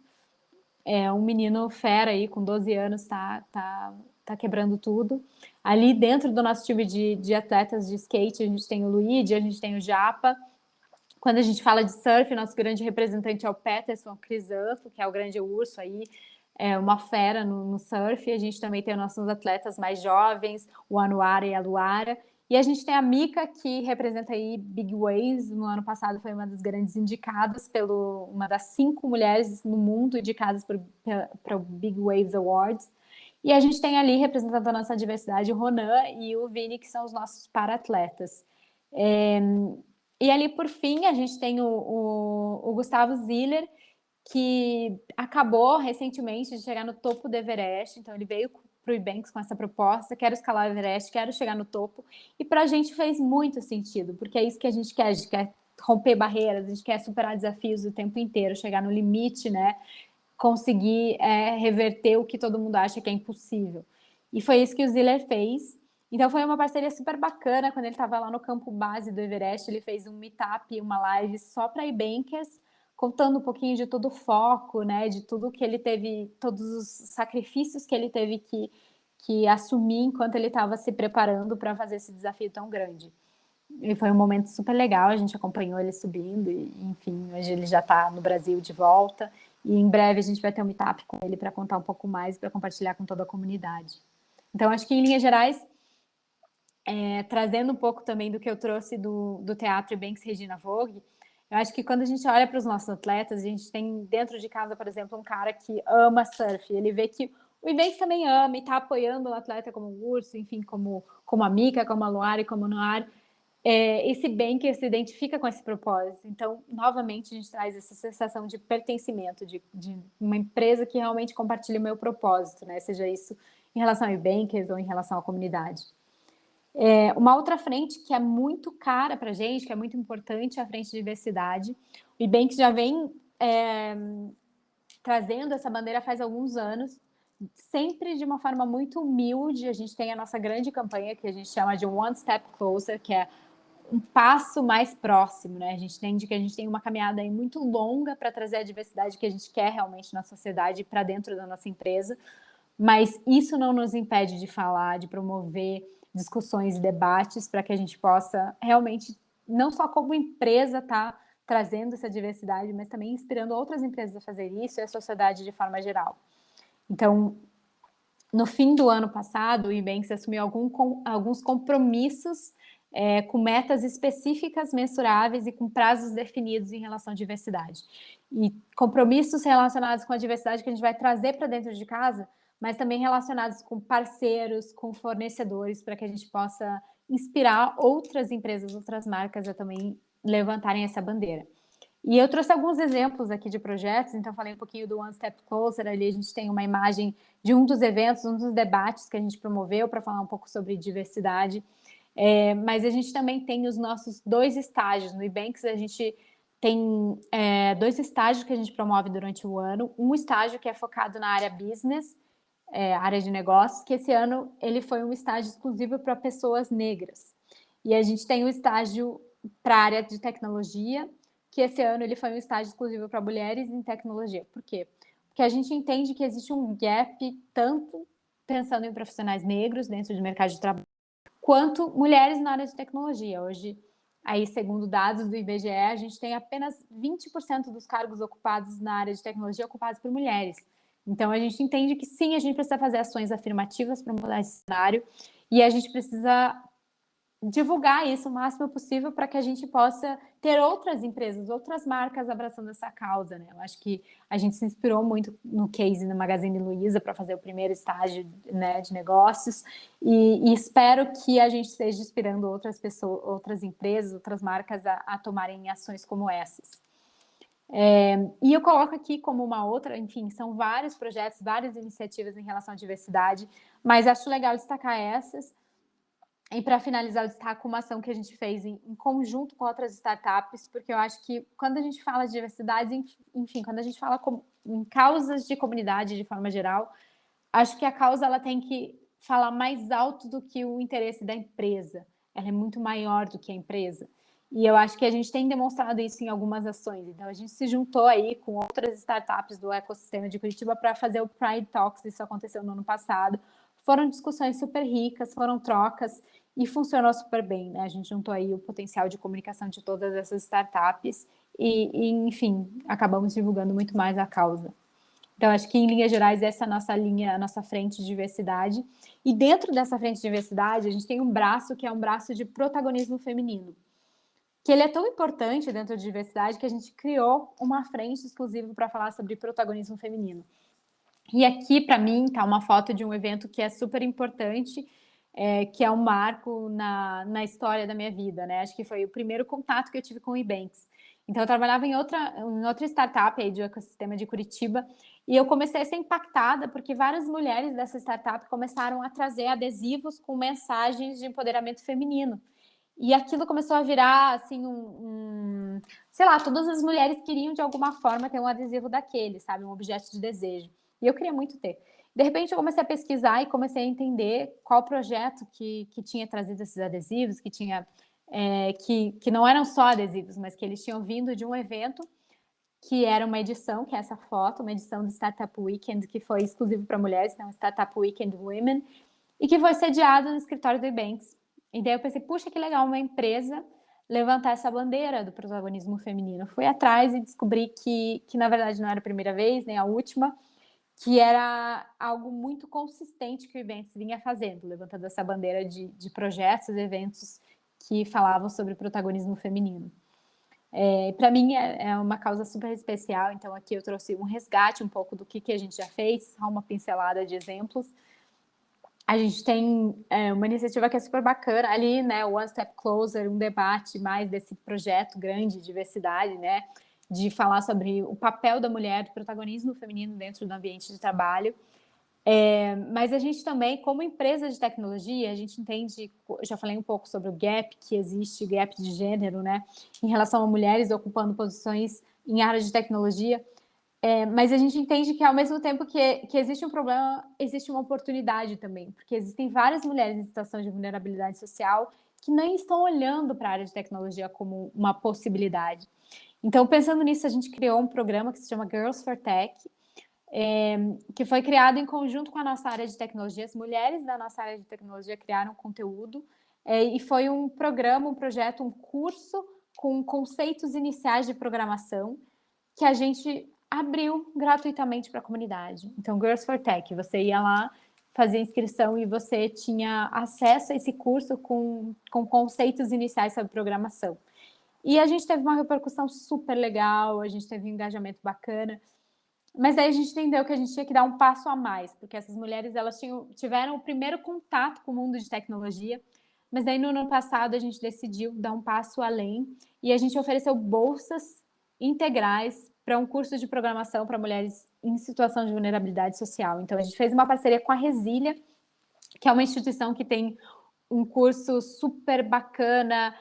Um menino fera aí, com 12 anos, tá quebrando tudo. Ali dentro do nosso time de atletas de skate, a gente tem o Luigi, a gente tem o Japa. Quando a gente fala de surf, nosso grande representante é o Peterson Crisanto, que é o grande urso aí, uma fera no surf. A gente também tem os nossos atletas mais jovens, o Anuara e a Luara. E a gente tem a Mika, que representa aí Big Waves. No ano passado foi uma das grandes indicadas, uma das 5 mulheres no mundo indicadas para o Big Waves Awards. E a gente tem ali, representando a nossa diversidade, o Ronan e o Vini, que são os nossos para-atletas. E ali, por fim, a gente tem o Gustavo Ziller, que acabou recentemente de chegar no topo do Everest. Então, ele veio para o Ebanks com essa proposta: quero escalar o Everest, quero chegar no topo. E para a gente fez muito sentido, porque é isso que a gente quer romper barreiras, a gente quer superar desafios o tempo inteiro, chegar no limite, né? Conseguir reverter o que todo mundo acha que é impossível. E foi isso que o Ziller fez. Então, foi uma parceria super bacana. Quando ele estava lá no campo base do Everest, ele fez um meetup, uma live só para e-bankers, contando um pouquinho de todo o foco, né, de tudo que ele teve, todos os sacrifícios que ele teve que assumir enquanto ele estava se preparando para fazer esse desafio tão grande. E foi um momento super legal, a gente acompanhou ele subindo, e, enfim, hoje ele já está no Brasil de volta, e em breve a gente vai ter um meetup com ele para contar um pouco mais, para compartilhar com toda a comunidade. Então, acho que, em linhas gerais, trazendo um pouco também do que eu trouxe do Teatro Ebanks Regina Vogue, eu acho que quando a gente olha para os nossos atletas, a gente tem dentro de casa, por exemplo, um cara que ama surf, ele vê que o Ebanks também ama e está apoiando o atleta como o Urso, enfim, como a Mika, como a Luara e como o Noir. Esse banker se identifica com esse propósito. Então, novamente, a gente traz essa sensação de pertencimento, de uma empresa que realmente compartilha o meu propósito, né? Seja isso em relação a bankers ou em relação à comunidade. Uma outra frente que é muito cara para a gente, que é muito importante, é a frente de diversidade. O Ebanks já vem trazendo essa bandeira faz alguns anos, sempre de uma forma muito humilde. A gente tem a nossa grande campanha, que a gente chama de One Step Closer, que é um passo mais próximo, né? A gente entende que a gente tem uma caminhada aí muito longa para trazer a diversidade que a gente quer realmente na sociedade para dentro da nossa empresa, mas isso não nos impede de falar, de promover discussões e debates para que a gente possa realmente, não só como empresa, estar trazendo essa diversidade, mas também inspirando outras empresas a fazer isso e a sociedade de forma geral. Então, no fim do ano passado, o Ebanks assumiu alguns compromissos com metas específicas, mensuráveis e com prazos definidos em relação à diversidade. E compromissos relacionados com a diversidade que a gente vai trazer para dentro de casa, mas também relacionados com parceiros, com fornecedores, para que a gente possa inspirar outras empresas, outras marcas a também levantarem essa bandeira. E eu trouxe alguns exemplos aqui de projetos, então falei um pouquinho do One Step Closer, ali a gente tem uma imagem de um dos eventos, um dos debates que a gente promoveu para falar um pouco sobre diversidade, mas a gente também tem os nossos 2 estágios. No Ebanks a gente tem 2 estágios que a gente promove durante o ano, um estágio que é focado na área business, área de negócios, que esse ano ele foi um estágio exclusivo para pessoas negras. E a gente tem um estágio para a área de tecnologia, que esse ano ele foi um estágio exclusivo para mulheres em tecnologia. Por quê? Porque a gente entende que existe um gap, tanto pensando em profissionais negros dentro do mercado de trabalho, quanto mulheres na área de tecnologia. Hoje, aí, segundo dados do IBGE, a gente tem apenas 20% dos cargos ocupados na área de tecnologia ocupados por mulheres. Então, a gente entende que sim, a gente precisa fazer ações afirmativas para mudar esse cenário e a gente precisa divulgar isso o máximo possível para que a gente possa ter outras empresas, outras marcas abraçando essa causa, né? Eu acho que a gente se inspirou muito no case da Magazine Luiza para fazer o primeiro estágio, né, de negócios e espero que a gente esteja inspirando outras pessoas, outras empresas, outras marcas a tomarem ações como essas. E eu coloco aqui como uma outra, enfim, são vários projetos, várias iniciativas em relação à diversidade, mas acho legal destacar essas. E para finalizar, eu destaco uma ação que a gente fez em conjunto com outras startups, porque eu acho que quando a gente fala de diversidade, enfim, quando a gente fala em causas de comunidade de forma geral, acho que a causa ela tem que falar mais alto do que o interesse da empresa. Ela é muito maior do que a empresa. E eu acho que a gente tem demonstrado isso em algumas ações. Então, a gente se juntou aí com outras startups do ecossistema de Curitiba para fazer o Pride Talks. Isso aconteceu no ano passado. Foram discussões super ricas, foram trocas e funcionou super bem, né? A gente juntou aí o potencial de comunicação de todas essas startups enfim, acabamos divulgando muito mais a causa. Então, acho que, em linhas gerais, essa é a nossa linha, a nossa frente de diversidade. E dentro dessa frente de diversidade, a gente tem um braço que é um braço de protagonismo feminino, que ele é tão importante dentro de diversidade que a gente criou uma frente exclusiva para falar sobre protagonismo feminino. E aqui, para mim, está uma foto de um evento que é super importante, que é um marco na história da minha vida, né? Acho que foi o primeiro contato que eu tive com o Ebanks. Então, eu trabalhava em outra startup aí do ecossistema de Curitiba e eu comecei a ser impactada porque várias mulheres dessa startup começaram a trazer adesivos com mensagens de empoderamento feminino. E aquilo começou a virar, assim, sei lá, todas as mulheres queriam, de alguma forma, ter um adesivo daquele, sabe? Um objeto de desejo. E eu queria muito ter. De repente, eu comecei a pesquisar e comecei a entender qual projeto que tinha trazido esses adesivos, que não eram só adesivos, mas que eles tinham vindo de um evento que era uma edição, que é essa foto, uma edição do Startup Weekend, que foi exclusivo para mulheres, então Startup Weekend Women, e que foi sediado no escritório do Ebanks. E daí eu pensei, puxa, que legal uma empresa levantar essa bandeira do protagonismo feminino. Fui atrás e descobri que na verdade não era a primeira vez, nem a última, que era algo muito consistente que o Ebanks vinha fazendo, levantando essa bandeira de projetos e eventos que falavam sobre protagonismo feminino. Para mim é uma causa super especial, então aqui eu trouxe um resgate um pouco do que a gente já fez, só uma pincelada de exemplos. A gente tem uma iniciativa que é super bacana ali, né, o One Step Closer, um debate mais desse projeto grande de diversidade, né, de falar sobre o papel da mulher, do protagonismo feminino dentro do ambiente de trabalho. Mas a gente também, como empresa de tecnologia, a gente entende, já falei um pouco sobre o gap que existe, o gap de gênero, né, em relação a mulheres ocupando posições em áreas de tecnologia, mas a gente entende que, ao mesmo tempo que existe um problema, existe uma oportunidade também, porque existem várias mulheres em situação de vulnerabilidade social que nem estão olhando para a área de tecnologia como uma possibilidade. Então, pensando nisso, a gente criou um programa que se chama Girls for Tech, que foi criado em conjunto com a nossa área de tecnologia. As mulheres da nossa área de tecnologia criaram conteúdo, e foi um programa, um projeto, um curso com conceitos iniciais de programação que a gente abriu gratuitamente para a comunidade. Então, Girls for Tech, você ia lá, fazia inscrição e você tinha acesso a esse curso com conceitos iniciais sobre programação. E a gente teve uma repercussão super legal, a gente teve um engajamento bacana, mas aí a gente entendeu que a gente tinha que dar um passo a mais, porque essas mulheres elas tiveram o primeiro contato com o mundo de tecnologia, mas daí no ano passado a gente decidiu dar um passo além e a gente ofereceu bolsas integrais para um curso de programação para mulheres em situação de vulnerabilidade social. Então, a gente fez uma parceria com a Resília, que é uma instituição que tem um curso super bacana,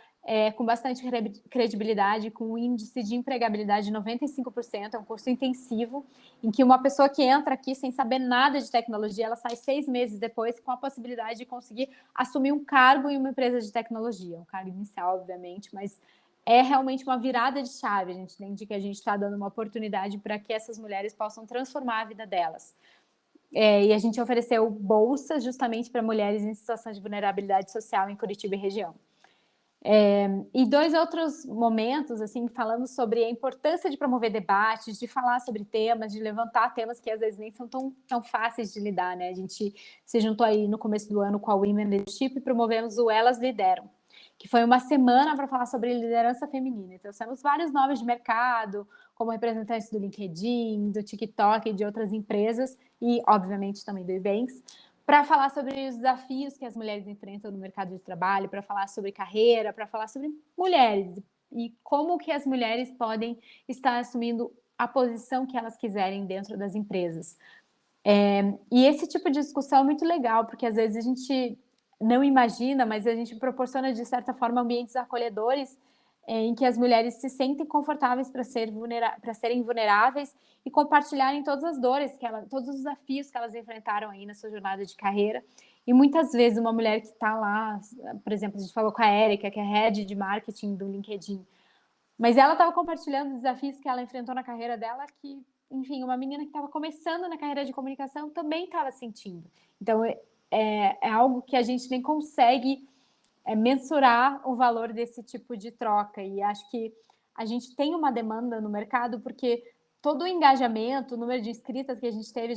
com bastante credibilidade, com um índice de empregabilidade de 95%, é um curso intensivo, em que uma pessoa que entra aqui sem saber nada de tecnologia, ela sai 6 meses depois com a possibilidade de conseguir assumir um cargo em uma empresa de tecnologia, um cargo inicial, obviamente, mas é realmente uma virada de chave. A gente entende que a gente está dando uma oportunidade para que essas mulheres possam transformar a vida delas. E a gente ofereceu bolsas justamente para mulheres em situação de vulnerabilidade social em Curitiba e região. E 2 outros momentos, assim, falando sobre a importância de promover debates, de falar sobre temas, de levantar temas que às vezes nem são tão fáceis de lidar, né? A gente se juntou aí no começo do ano com a Women Leadership e promovemos o Elas Lideram, que foi uma semana para falar sobre liderança feminina. Então, temos vários nomes de mercado, como representantes do LinkedIn, do TikTok e de outras empresas, e, obviamente, também do Ebanks, para falar sobre os desafios que as mulheres enfrentam no mercado de trabalho, para falar sobre carreira, para falar sobre mulheres e como que as mulheres podem estar assumindo a posição que elas quiserem dentro das empresas. E esse tipo de discussão é muito legal, porque às vezes a gente não imagina, mas a gente proporciona, de certa forma, ambientes acolhedores em que as mulheres se sentem confortáveis para serem vulneráveis e compartilharem todas as dores, todos os desafios que elas enfrentaram aí na sua jornada de carreira. E muitas vezes uma mulher que está lá, por exemplo, a gente falou com a Érica, que é Head de Marketing do LinkedIn, mas ela estava compartilhando os desafios que ela enfrentou na carreira dela, que, enfim, uma menina que estava começando na carreira de comunicação também estava sentindo. Então, é algo que a gente nem consegue mensurar o valor desse tipo de troca. E acho que a gente tem uma demanda no mercado, porque todo o engajamento, o número de inscritas que a gente teve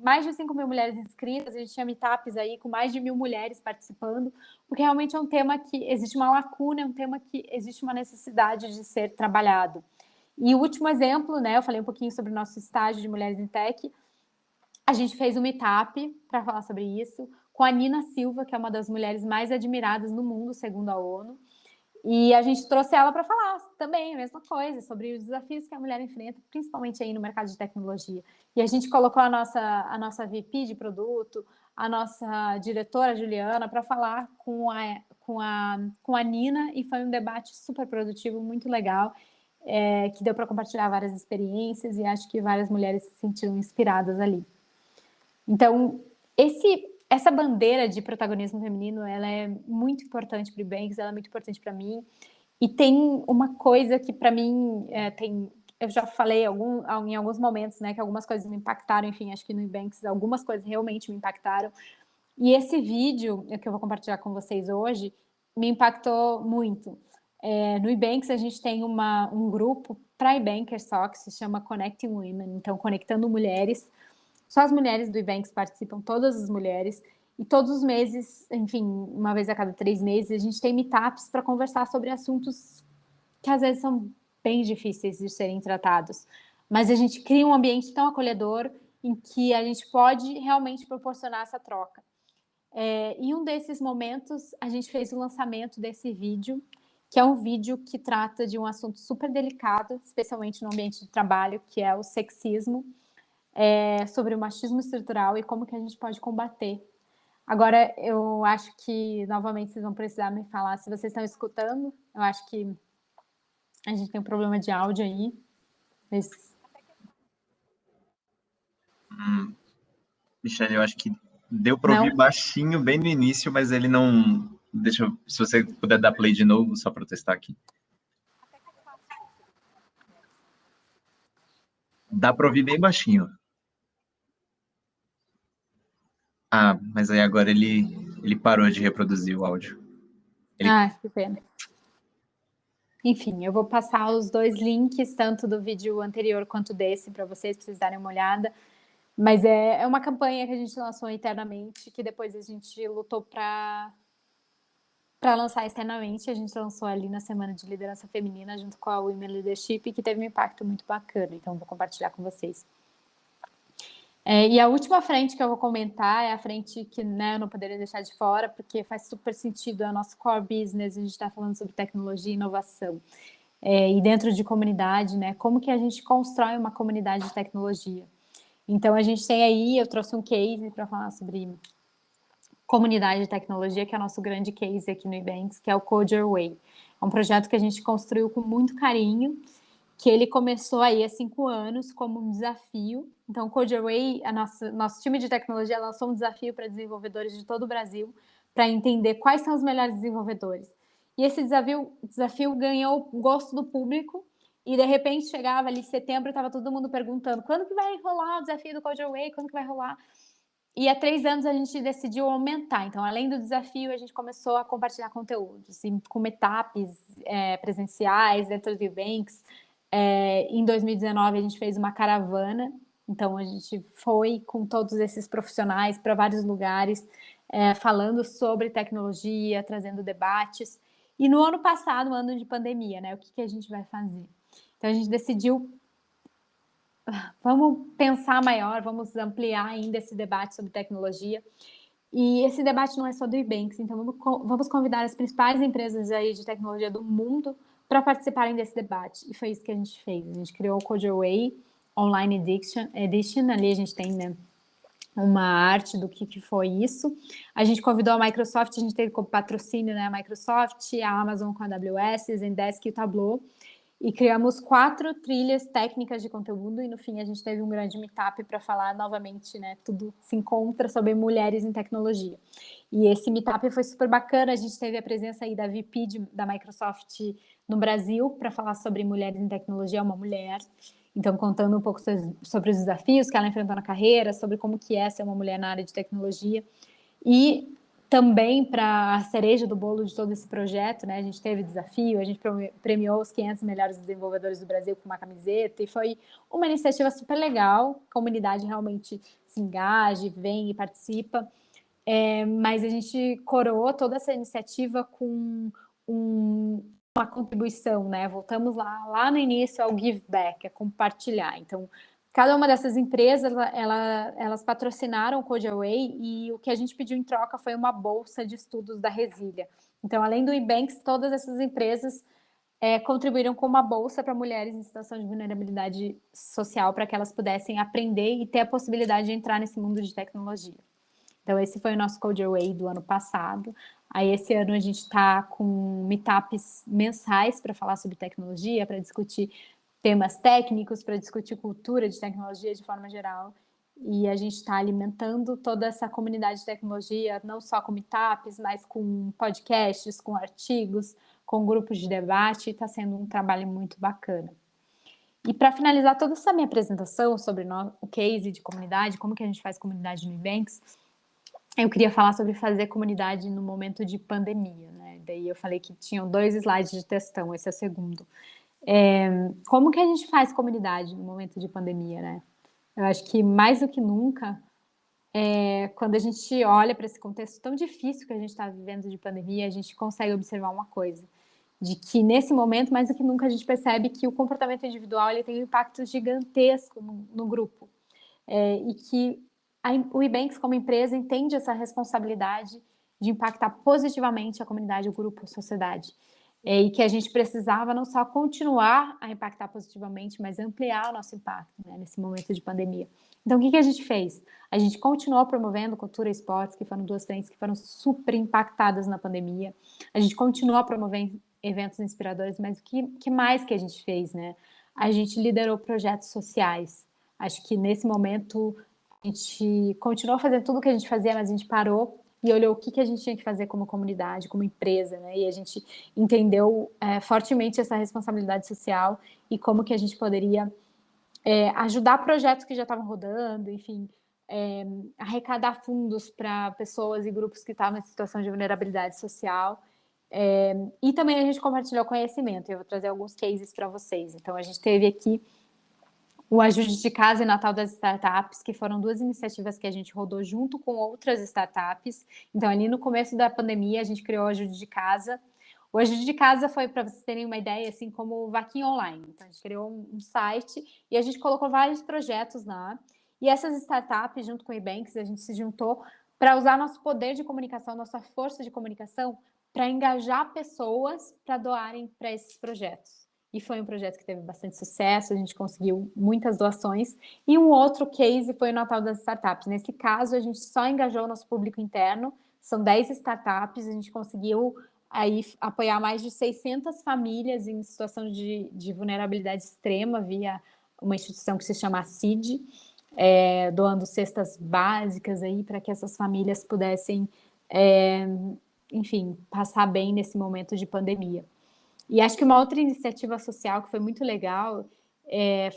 mais de 5 mil mulheres inscritas, a gente tinha meetups aí com mais de 1.000 mulheres participando, porque realmente é um tema que existe uma lacuna, é um tema que existe uma necessidade de ser trabalhado. E o último exemplo, né, eu falei um pouquinho sobre o nosso estágio de Mulheres em Tech, a gente fez um meetup para falar sobre isso, com a Nina Silva, que é uma das mulheres mais admiradas no mundo, segundo a ONU. E a gente trouxe ela para falar também a mesma coisa, sobre os desafios que a mulher enfrenta, principalmente aí no mercado de tecnologia. E a gente colocou a nossa VP de produto, a nossa diretora, Juliana, para falar com a Nina, e foi um debate super produtivo, muito legal, que deu para compartilhar várias experiências, e acho que várias mulheres se sentiram inspiradas ali. Então, essa bandeira de protagonismo feminino, ela é muito importante para o Ebanks, ela é muito importante para mim. E tem uma coisa que para mim eu já falei em alguns momentos, né, que algumas coisas me impactaram, enfim, acho que no Ebanks algumas coisas realmente me impactaram. E esse vídeo que eu vou compartilhar com vocês hoje me impactou muito. No Ebanks a gente tem um grupo para Ebankers só, que se chama Connecting Women, então conectando mulheres. Só as mulheres do Ebanks participam, todas as mulheres, e todos os meses, enfim, uma vez a cada 3 meses, a gente tem meetups para conversar sobre assuntos que às vezes são bem difíceis de serem tratados. Mas a gente cria um ambiente tão acolhedor em que a gente pode realmente proporcionar essa troca. Em um desses momentos, a gente fez o lançamento desse vídeo, que é um vídeo que trata de um assunto super delicado, especialmente no ambiente de trabalho, que é o sexismo, sobre o machismo estrutural e como que a gente pode combater. Agora, eu acho que, novamente, vocês vão precisar me falar se vocês estão escutando. Eu acho que a gente tem um problema de áudio aí. Michele, eu acho que deu para ouvir baixinho bem no início, mas ele não... se você puder dar play de novo, só para testar aqui. Dá para ouvir bem baixinho. Ah, mas aí agora ele parou de reproduzir o áudio. Que pena. Enfim, eu vou passar os 2 links, tanto do vídeo anterior quanto desse, para vocês darem uma olhada. Mas é uma campanha que a gente lançou internamente, que depois a gente lutou para lançar externamente. A gente lançou ali na Semana de Liderança Feminina, junto com a Women Leadership, que teve um impacto muito bacana. Então, vou compartilhar com vocês. E a última frente que eu vou comentar é a frente que, né, eu não poderia deixar de fora, porque faz super sentido, é o nosso core business, a gente está falando sobre tecnologia e inovação. e dentro de comunidade, né? Como que a gente constrói uma comunidade de tecnologia. Então, a gente tem aí, eu trouxe um case para falar sobre comunidade de tecnologia, que é o nosso grande case aqui no Ebanks, que é o Code Your Way. É um projeto que a gente construiu com muito carinho, que ele começou aí há 5 anos como um desafio. Então, o Code Your Way, nosso time de tecnologia lançou um desafio para desenvolvedores de todo o Brasil, para entender quais são os melhores desenvolvedores. E esse desafio ganhou o gosto do público, e de repente chegava ali em setembro, estava todo mundo perguntando quando que vai rolar o desafio do Code Your Way, quando que vai rolar? E há 3 anos a gente decidiu aumentar. Então, além do desafio, a gente começou a compartilhar conteúdos, com meetups presenciais dentro do Ebanks. Em 2019, a gente fez uma caravana. Então, a gente foi com todos esses profissionais para vários lugares, falando sobre tecnologia, trazendo debates. E no ano passado, ano de pandemia, né? O que a gente vai fazer? Então, a gente decidiu, vamos pensar maior, vamos ampliar ainda esse debate sobre tecnologia. E esse debate não é só do Ebanks, então vamos convidar as principais empresas aí de tecnologia do mundo para participarem desse debate. E foi isso que a gente fez. A gente criou o Code Your Way Online Edition. Ali a gente tem, né, uma arte do que foi isso. A gente convidou a Microsoft, a gente teve como patrocínio, né, a Microsoft, a Amazon com a AWS, a Zendesk e o Tableau. E criamos 4 trilhas técnicas de conteúdo, e no fim a gente teve um grande meetup para falar novamente, né, tudo se encontra sobre mulheres em tecnologia. E esse meetup foi super bacana, a gente teve a presença aí da VP da Microsoft no Brasil para falar sobre mulheres em tecnologia, uma mulher, então contando um pouco sobre os desafios que ela enfrentou na carreira, sobre como que é ser uma mulher na área de tecnologia. E também, para a cereja do bolo de todo esse projeto, né, a gente teve desafio, a gente premiou os 500 melhores desenvolvedores do Brasil com uma camiseta, e foi uma iniciativa super legal, a comunidade realmente se engaja, vem e participa, mas a gente coroou toda essa iniciativa com uma contribuição, né, voltamos lá no início ao give back, a compartilhar. Então, cada uma dessas empresas, elas patrocinaram o Code Your Way, e o que a gente pediu em troca foi uma bolsa de estudos da Resília. Então, além do Ebanks, todas essas empresas contribuíram com uma bolsa para mulheres em situação de vulnerabilidade social, para que elas pudessem aprender e ter a possibilidade de entrar nesse mundo de tecnologia. Então, esse foi o nosso Code Your Way do ano passado. Aí, esse ano, a gente está com meetups mensais para falar sobre tecnologia, para discutir temas técnicos, para discutir cultura de tecnologia de forma geral. E a gente está alimentando toda essa comunidade de tecnologia, não só com meetups, mas com podcasts, com artigos, com grupos de debate. Está sendo um trabalho muito bacana. E para finalizar toda essa minha apresentação sobre o case de comunidade, como que a gente faz comunidade no Ebanks, eu queria falar sobre fazer comunidade no momento de pandemia, né? Daí eu falei que tinham 2 slides de textão, esse é o segundo. Como que a gente faz comunidade no momento de pandemia, né? Eu acho que mais do que nunca, quando a gente olha para esse contexto tão difícil que a gente está vivendo de pandemia, a gente consegue observar uma coisa, de que nesse momento, mais do que nunca, a gente percebe que o comportamento individual ele tem um impacto gigantesco no grupo, e que o Ebanks, como empresa, entende essa responsabilidade de impactar positivamente a comunidade, o grupo, a sociedade. E que a gente precisava não só continuar a impactar positivamente, mas ampliar o nosso impacto, né, nesse momento de pandemia. Então, o que a gente fez? A gente continuou promovendo cultura e esportes, que foram 2 frentes que foram super impactadas na pandemia. A gente continuou promovendo eventos inspiradores, mas o que mais que a gente fez, né? A gente liderou projetos sociais. Acho que nesse momento a gente continuou fazendo tudo o que a gente fazia, mas a gente parou e olhou o que a gente tinha que fazer como comunidade, como empresa, né? E a gente entendeu fortemente essa responsabilidade social e como que a gente poderia ajudar projetos que já estavam rodando, enfim, arrecadar fundos para pessoas e grupos que estavam em situação de vulnerabilidade social. E também a gente compartilhou conhecimento. Eu vou trazer alguns cases para vocês. Então, a gente teve aqui o Ajude de Casa e Natal das Startups, que foram 2 iniciativas que a gente rodou junto com outras startups. Então, ali no começo da pandemia, a gente criou o Ajude de Casa. O Ajude de Casa foi, para vocês terem uma ideia, assim como o Vaquinha Online. Então, a gente criou um site e a gente colocou vários projetos lá. E essas startups, junto com o Ebanks, a gente se juntou para usar nosso poder de comunicação, nossa força de comunicação, para engajar pessoas para doarem para esses projetos. e foi um projeto que teve bastante sucesso, a gente conseguiu muitas doações. E um outro case foi o Natal das Startups. Nesse caso, a gente só engajou o nosso público interno, são 10 startups, a gente conseguiu aí apoiar mais de 600 famílias em situação de vulnerabilidade extrema via uma instituição que se chama CID, doando cestas básicas aí para que essas famílias pudessem, enfim, passar bem nesse momento de pandemia. E acho que uma outra iniciativa social que foi muito legal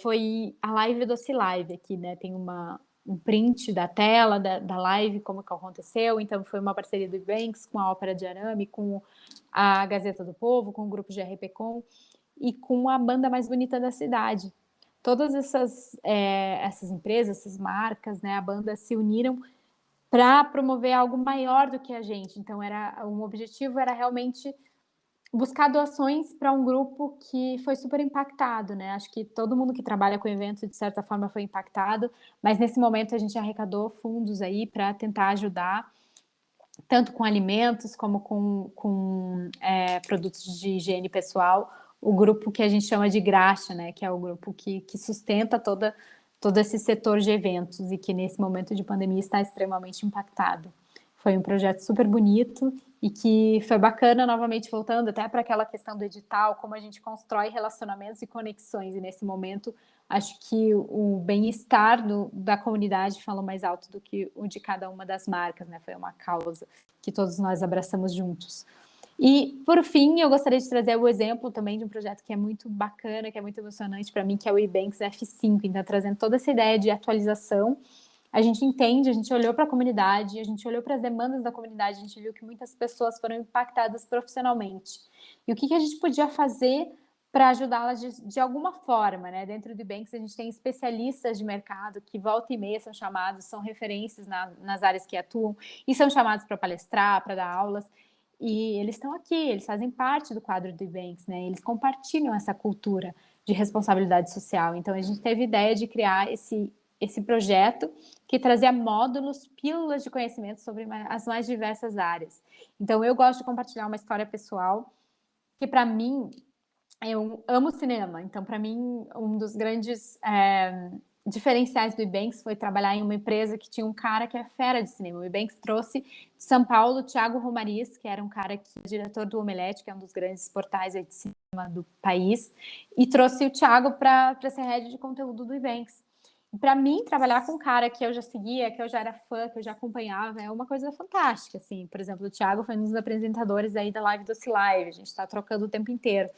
foi a live do Live aqui, né? Tem um print da tela da live, como que aconteceu. Então, foi uma parceria do Ebanks com a Ópera de Arame, com a Gazeta do Povo, com o grupo GRPcom e com a banda mais bonita da cidade. Todas essas empresas, essas marcas, né, a banda se uniram para promover algo maior do que a gente. Então, um objetivo era realmente buscar doações para um grupo que foi super impactado, né? Acho que todo mundo que trabalha com eventos, de certa forma, foi impactado, mas nesse momento a gente arrecadou fundos aí para tentar ajudar, tanto com alimentos como com produtos de higiene pessoal, o grupo que a gente chama de Graxa, né? Que é o grupo que sustenta todo esse setor de eventos e que nesse momento de pandemia está extremamente impactado. Foi um projeto super bonito e que foi bacana, novamente voltando até para aquela questão do edital, como a gente constrói relacionamentos e conexões. E nesse momento, acho que o bem-estar da comunidade falou mais alto do que o de cada uma das marcas, né? Foi uma causa que todos nós abraçamos juntos. E, por fim, eu gostaria de trazer o exemplo também de um projeto que é muito bacana, que é muito emocionante para mim, que é o Ebanks F5. Então, trazendo toda essa ideia de atualização. A gente entende, a gente olhou para a comunidade, a gente olhou para as demandas da comunidade, a gente viu que muitas pessoas foram impactadas profissionalmente. E o que a gente podia fazer para ajudá-las de alguma forma, né? Dentro do Ebanks, a gente tem especialistas de mercado que volta e meia são chamados, são referências nas áreas que atuam e são chamados para palestrar, para dar aulas. E eles estão aqui, eles fazem parte do quadro do Ebanks, né? Eles compartilham essa cultura de responsabilidade social. Então, a gente teve a ideia de criar esse projeto que trazia módulos, pílulas de conhecimento sobre as mais diversas áreas. Então, eu gosto de compartilhar uma história pessoal que, para mim, eu amo cinema. Então, para mim, um dos grandes diferenciais do Ebanks foi trabalhar em uma empresa que tinha um cara que é fera de cinema. O Ebanks trouxe de São Paulo Thiago Romariz, que era um cara que é diretor do Omelete, que é um dos grandes portais de cinema do país, e trouxe o Thiago para ser head de conteúdo do Ebanks. Para mim, trabalhar com um cara que eu já seguia, que eu já era fã, que eu já acompanhava, é uma coisa fantástica, assim. Por exemplo, o Thiago foi um dos apresentadores aí da live do Live, a gente está trocando o tempo inteiro.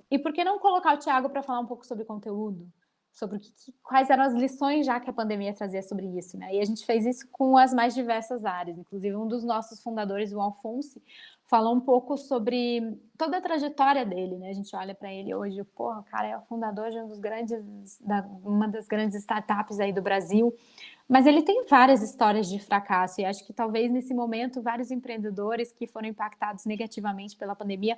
E por que não colocar o Thiago para falar um pouco sobre conteúdo? Sobre quais eram as lições já que a pandemia trazia sobre isso, né? E a gente fez isso com as mais diversas áreas. Inclusive, um dos nossos fundadores, o Alfonso, falou um pouco sobre toda a trajetória dele, né? A gente olha para ele hoje, porra, o cara é o fundador de uma das grandes startups aí do Brasil, mas ele tem várias histórias de fracasso e acho que talvez nesse momento vários empreendedores que foram impactados negativamente pela pandemia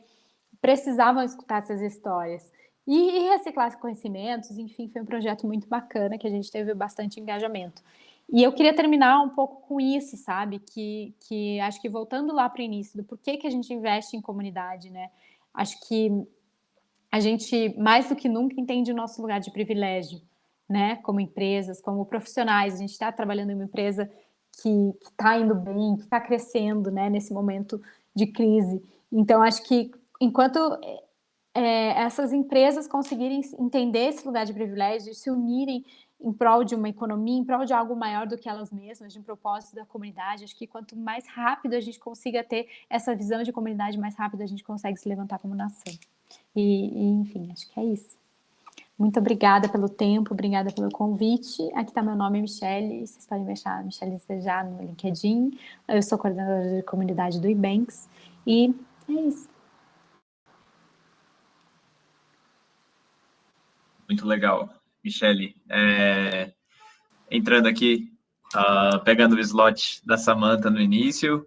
precisavam escutar essas histórias. E reciclar conhecimentos, enfim, foi um projeto muito bacana que a gente teve bastante engajamento. E eu queria terminar um pouco com isso, sabe? Que acho que voltando lá para o início, do porquê que a gente investe em comunidade, né? Acho que a gente, mais do que nunca, entende o nosso lugar de privilégio, né? Como empresas, como profissionais. A gente está trabalhando em uma empresa que está indo bem, que está crescendo, né? Nesse momento de crise. Então, acho que enquanto essas empresas conseguirem entender esse lugar de privilégio, se unirem em prol de uma economia, em prol de algo maior do que elas mesmas, de um propósito da comunidade. Acho que quanto mais rápido a gente consiga ter essa visão de comunidade, mais rápido a gente consegue se levantar como nação. Enfim, acho que é isso. Muito obrigada pelo tempo, obrigada pelo convite. Aqui está meu nome, Michele, vocês podem me achar Michele Sejar no LinkedIn. Eu sou coordenadora de comunidade do Ebanks e é isso. Muito legal, Michele. Entrando aqui, pegando o slot da Samantha no início,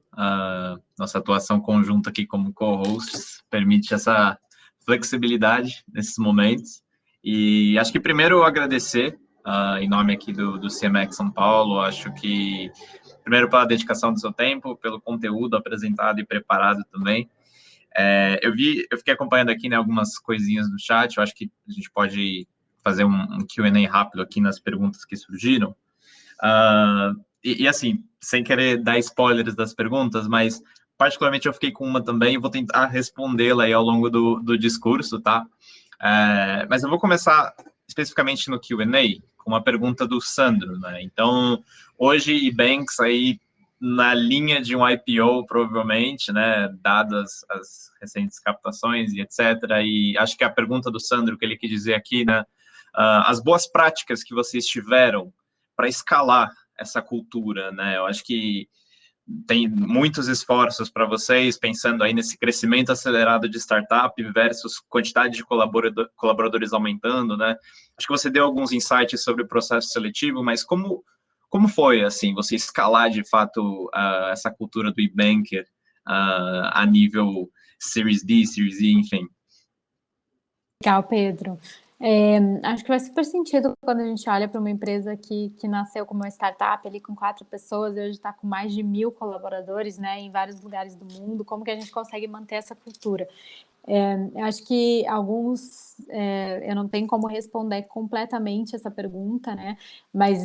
nossa atuação conjunta aqui como co-hosts permite essa flexibilidade nesses momentos. E acho que primeiro eu agradecer, em nome aqui do CMX São Paulo, acho que primeiro pela dedicação do seu tempo, pelo conteúdo apresentado e preparado também. Eu fiquei acompanhando aqui, né, algumas coisinhas no chat, eu acho que a gente pode fazer um Q&A rápido aqui nas perguntas que surgiram. E assim, sem querer dar spoilers das perguntas, mas particularmente eu fiquei com uma também e vou tentar respondê-la aí ao longo do discurso, tá? Mas eu vou começar especificamente no Q&A com uma pergunta do Sandro, né? Então, hoje Ebanks aí na linha de um IPO, provavelmente, né, dadas as recentes captações e etc. E acho que a pergunta do Sandro, que ele quis dizer aqui, né, as boas práticas que vocês tiveram para escalar essa cultura, né? Eu acho que tem muitos esforços para vocês, pensando aí nesse crescimento acelerado de startup versus quantidade de colaboradores aumentando, né? Acho que você deu alguns insights sobre o processo seletivo, mas como foi, assim, você escalar, de fato, essa cultura do eBanker a nível Series D, Series E, enfim? Legal, Pedro. Acho que faz super sentido quando a gente olha para uma empresa que nasceu como uma startup ali com 4 pessoas e hoje está com mais de 1.000 colaboradores, né, em vários lugares do mundo. Como que a gente consegue manter essa cultura? Acho que eu não tenho como responder completamente essa pergunta, né? Mas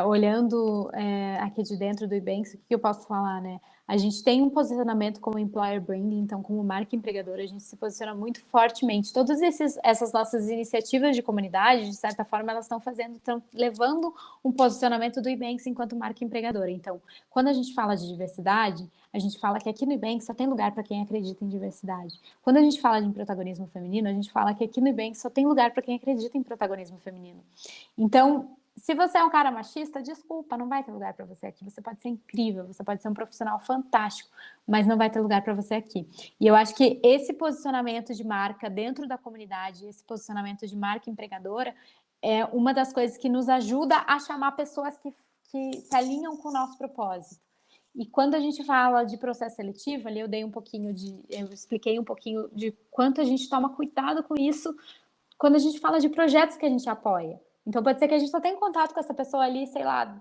olhando aqui de dentro do Ebanks, o que eu posso falar, né? A gente tem um posicionamento como employer branding, então como marca empregadora, a gente se posiciona muito fortemente. Todas essas nossas iniciativas de comunidade, de certa forma, elas estão levando um posicionamento do Ebanks enquanto marca empregadora. Então, quando a gente fala de diversidade, a gente fala que aqui no Ebanks só tem lugar para quem acredita em diversidade. Quando a gente fala de protagonismo feminino, a gente fala que aqui no Ebanks só tem lugar para quem acredita em protagonismo feminino. Então, se você é um cara machista, desculpa, não vai ter lugar para você aqui. Você pode ser incrível, você pode ser um profissional fantástico, mas não vai ter lugar para você aqui. E eu acho que esse posicionamento de marca dentro da comunidade, esse posicionamento de marca empregadora, é uma das coisas que nos ajuda a chamar pessoas que se alinham com o nosso propósito. E quando a gente fala de processo seletivo, ali eu expliquei um pouquinho de quanto a gente toma cuidado com isso quando a gente fala de projetos que a gente apoia. Então pode ser que a gente só tenha contato com essa pessoa ali, sei lá,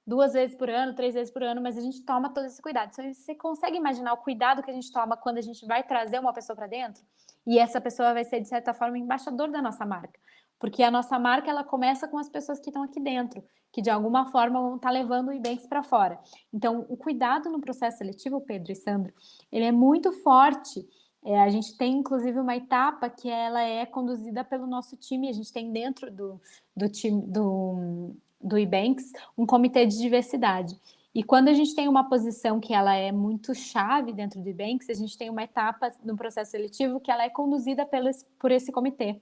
2 vezes por ano, 3 vezes por ano, mas a gente toma todo esse cuidado. Então, você consegue imaginar o cuidado que a gente toma quando a gente vai trazer uma pessoa para dentro? E essa pessoa vai ser, de certa forma, embaixador da nossa marca. Porque a nossa marca, ela começa com as pessoas que estão aqui dentro, que de alguma forma vão estar levando o Ebanks para fora. Então, o cuidado no processo seletivo, Pedro e Sandro, ele é muito forte. A gente tem, inclusive, uma etapa que ela é conduzida pelo nosso time. A gente tem dentro do time do Ebanks um comitê de diversidade. E quando a gente tem uma posição que ela é muito chave dentro do Ebanks, a gente tem uma etapa no processo seletivo que ela é conduzida por esse comitê,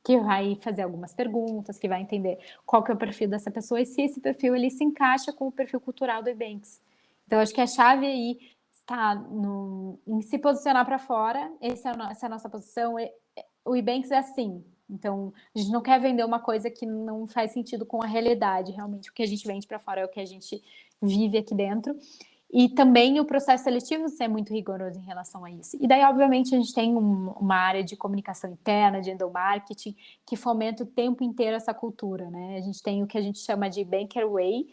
que vai fazer algumas perguntas, que vai entender qual que é o perfil dessa pessoa e se esse perfil ele se encaixa com o perfil cultural do Ebanks. Então, acho que a chave aí está em se posicionar para fora. Essa é a nossa posição. O Ebanks é assim. Então, a gente não quer vender uma coisa que não faz sentido com a realidade. Realmente, o que a gente vende para fora é o que a gente vive aqui dentro. E também o processo seletivo ser muito rigoroso em relação a isso. E daí, obviamente, a gente tem uma área de comunicação interna, de endomarketing, que fomenta o tempo inteiro essa cultura, né? A gente tem o que a gente chama de Banker Way,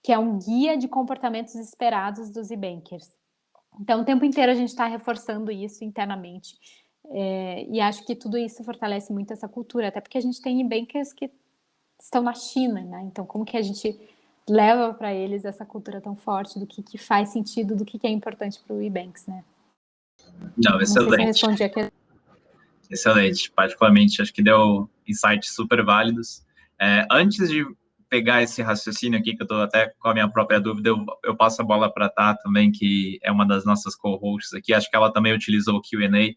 que é um guia de comportamentos esperados dos e-bankers. Então, o tempo inteiro a gente está reforçando isso internamente. E acho que tudo isso fortalece muito essa cultura, até porque a gente tem e-bankers que estão na China, né? Então, como que a gente leva para eles essa cultura tão forte do que faz sentido, do que é importante para o e-banks, né? Não, excelente. Não sei se eu respondi aqui. Excelente. Particularmente, acho que deu insights super válidos. Antes de pegar esse raciocínio aqui, que eu estou até com a minha própria dúvida, eu passo a bola para a Tá também, que é uma das nossas co-hosts aqui. Acho que ela também utilizou o Q&A.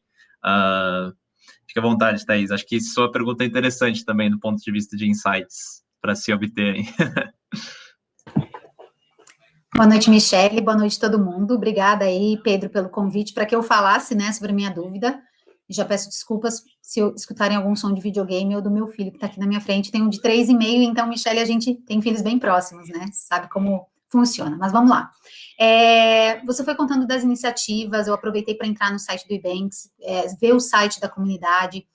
Fique à vontade, Thaís. Acho que sua pergunta é interessante também do ponto de vista de insights para se obterem. Boa noite, Michele. Boa noite, todo mundo. Obrigada aí, Pedro, pelo convite para que eu falasse, né, sobre a minha dúvida. E já peço desculpas se escutarem algum som de videogame ou do meu filho que está aqui na minha frente. Tem um de 3,5, então, Michele, a gente tem filhos bem próximos, né? Sabe como funciona. Mas vamos lá. Você foi contando das iniciativas, eu aproveitei para entrar no site do Ebanks, ver o site da comunidade.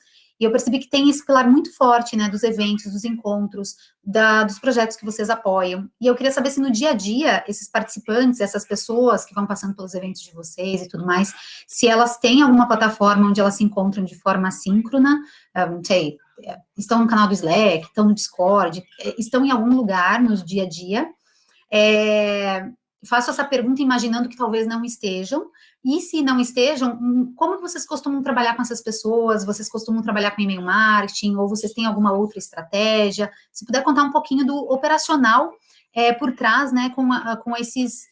E eu percebi que tem esse pilar muito forte, né, dos eventos, dos encontros, dos projetos que vocês apoiam. E eu queria saber se no dia a dia, esses participantes, essas pessoas que vão passando pelos eventos de vocês e tudo mais, se elas têm alguma plataforma onde elas se encontram de forma assíncrona, não sei, estão no canal do Slack, estão no Discord, estão em algum lugar no dia a dia. Faço essa pergunta imaginando que talvez não estejam, e se não estejam, como que vocês costumam trabalhar com essas pessoas? Vocês costumam trabalhar com e-mail marketing, ou vocês têm alguma outra estratégia? Se puder contar um pouquinho do operacional por trás, né, com esses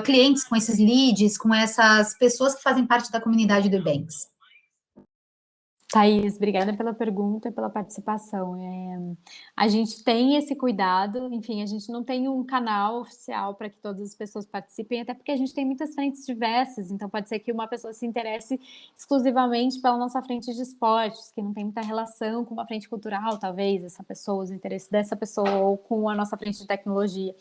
clientes, com esses leads, com essas pessoas que fazem parte da comunidade do Ebanks. Thaís, obrigada pela pergunta e pela participação. A gente tem esse cuidado, enfim, a gente não tem um canal oficial para que todas as pessoas participem, até porque a gente tem muitas frentes diversas, então pode ser que uma pessoa se interesse exclusivamente pela nossa frente de esportes, que não tem muita relação com uma frente cultural, talvez, essa pessoa, os interesses dessa pessoa, ou com a nossa frente de tecnologia.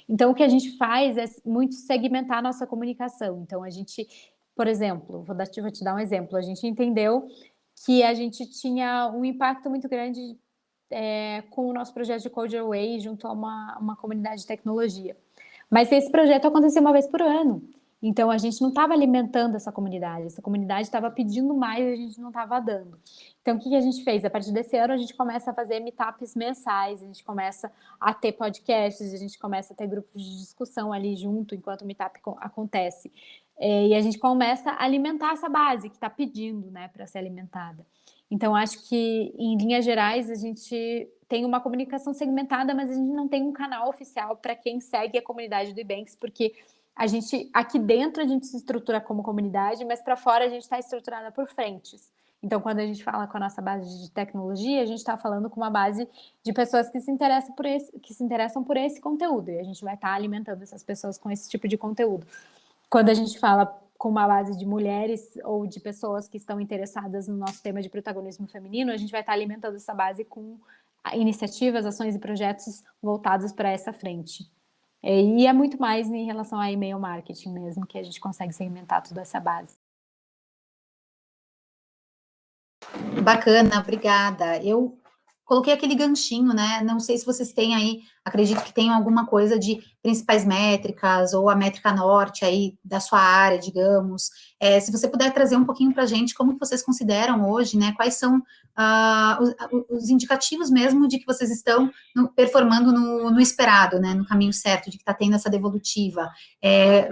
Então, o que a gente faz é muito segmentar a nossa comunicação. Então, a gente, por exemplo, vou te dar um exemplo, a gente entendeu que a gente tinha um impacto muito grande com o nosso projeto de Code Your Way junto a uma comunidade de tecnologia. Mas esse projeto acontecia uma vez por ano. Então, a gente não estava alimentando essa comunidade estava pedindo mais e a gente não estava dando. Então, o que a gente fez? A partir desse ano, a gente começa a fazer meetups mensais, a gente começa a ter podcasts, a gente começa a ter grupos de discussão ali junto, enquanto o meetup acontece. E a gente começa a alimentar essa base que está pedindo, né, para ser alimentada. Então, acho que, em linhas gerais, a gente tem uma comunicação segmentada, mas a gente não tem um canal oficial para quem segue a comunidade do Ebanks, porque a gente, aqui dentro, a gente se estrutura como comunidade, mas para fora a gente está estruturada por frentes. Então, quando a gente fala com a nossa base de tecnologia, a gente está falando com uma base de pessoas que se interessam por esse conteúdo, e a gente vai estar alimentando essas pessoas com esse tipo de conteúdo. Quando a gente fala com uma base de mulheres ou de pessoas que estão interessadas no nosso tema de protagonismo feminino, a gente vai estar alimentando essa base com iniciativas, ações e projetos voltados para essa frente. E é muito mais em relação a e-mail marketing mesmo, que a gente consegue segmentar toda essa base. Bacana, obrigada. Eu coloquei aquele ganchinho, né? Não sei se vocês têm aí, acredito que tenham alguma coisa de principais métricas ou a métrica norte aí da sua área, digamos. Se você puder trazer um pouquinho para a gente como vocês consideram hoje, né? Quais são os indicativos mesmo de que vocês estão performando no esperado, né? No caminho certo, de que está tendo essa devolutiva.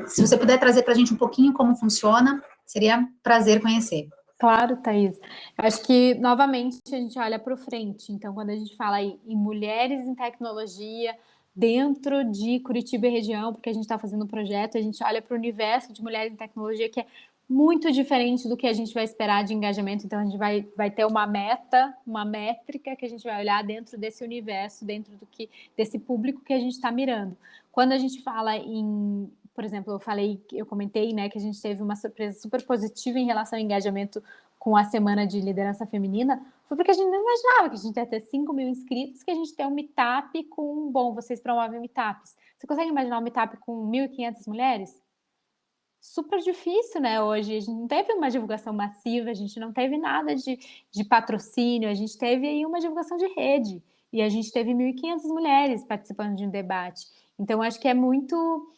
Se você puder trazer para a gente um pouquinho como funciona, seria um prazer conhecer. Claro, Thaís. Eu acho que, novamente, a gente olha para o frente. Então, quando a gente fala em mulheres em tecnologia, dentro de Curitiba e região, porque a gente está fazendo um projeto, a gente olha para o universo de mulheres em tecnologia, que é muito diferente do que a gente vai esperar de engajamento. Então, a gente vai ter uma meta, uma métrica que a gente vai olhar dentro desse universo, dentro desse público que a gente está mirando. Quando a gente fala em... Por exemplo, eu comentei, né, que a gente teve uma surpresa super positiva em relação ao engajamento com a Semana de Liderança Feminina, foi porque a gente não imaginava que a gente ia ter 5 mil inscritos, que a gente tem um meetup com... Bom, vocês promovem meetups. Você consegue imaginar um meetup com 1.500 mulheres? Super difícil, né, hoje. A gente não teve uma divulgação massiva, a gente não teve nada de patrocínio, a gente teve aí uma divulgação de rede. E a gente teve 1.500 mulheres participando de um debate. Então, acho que é muito...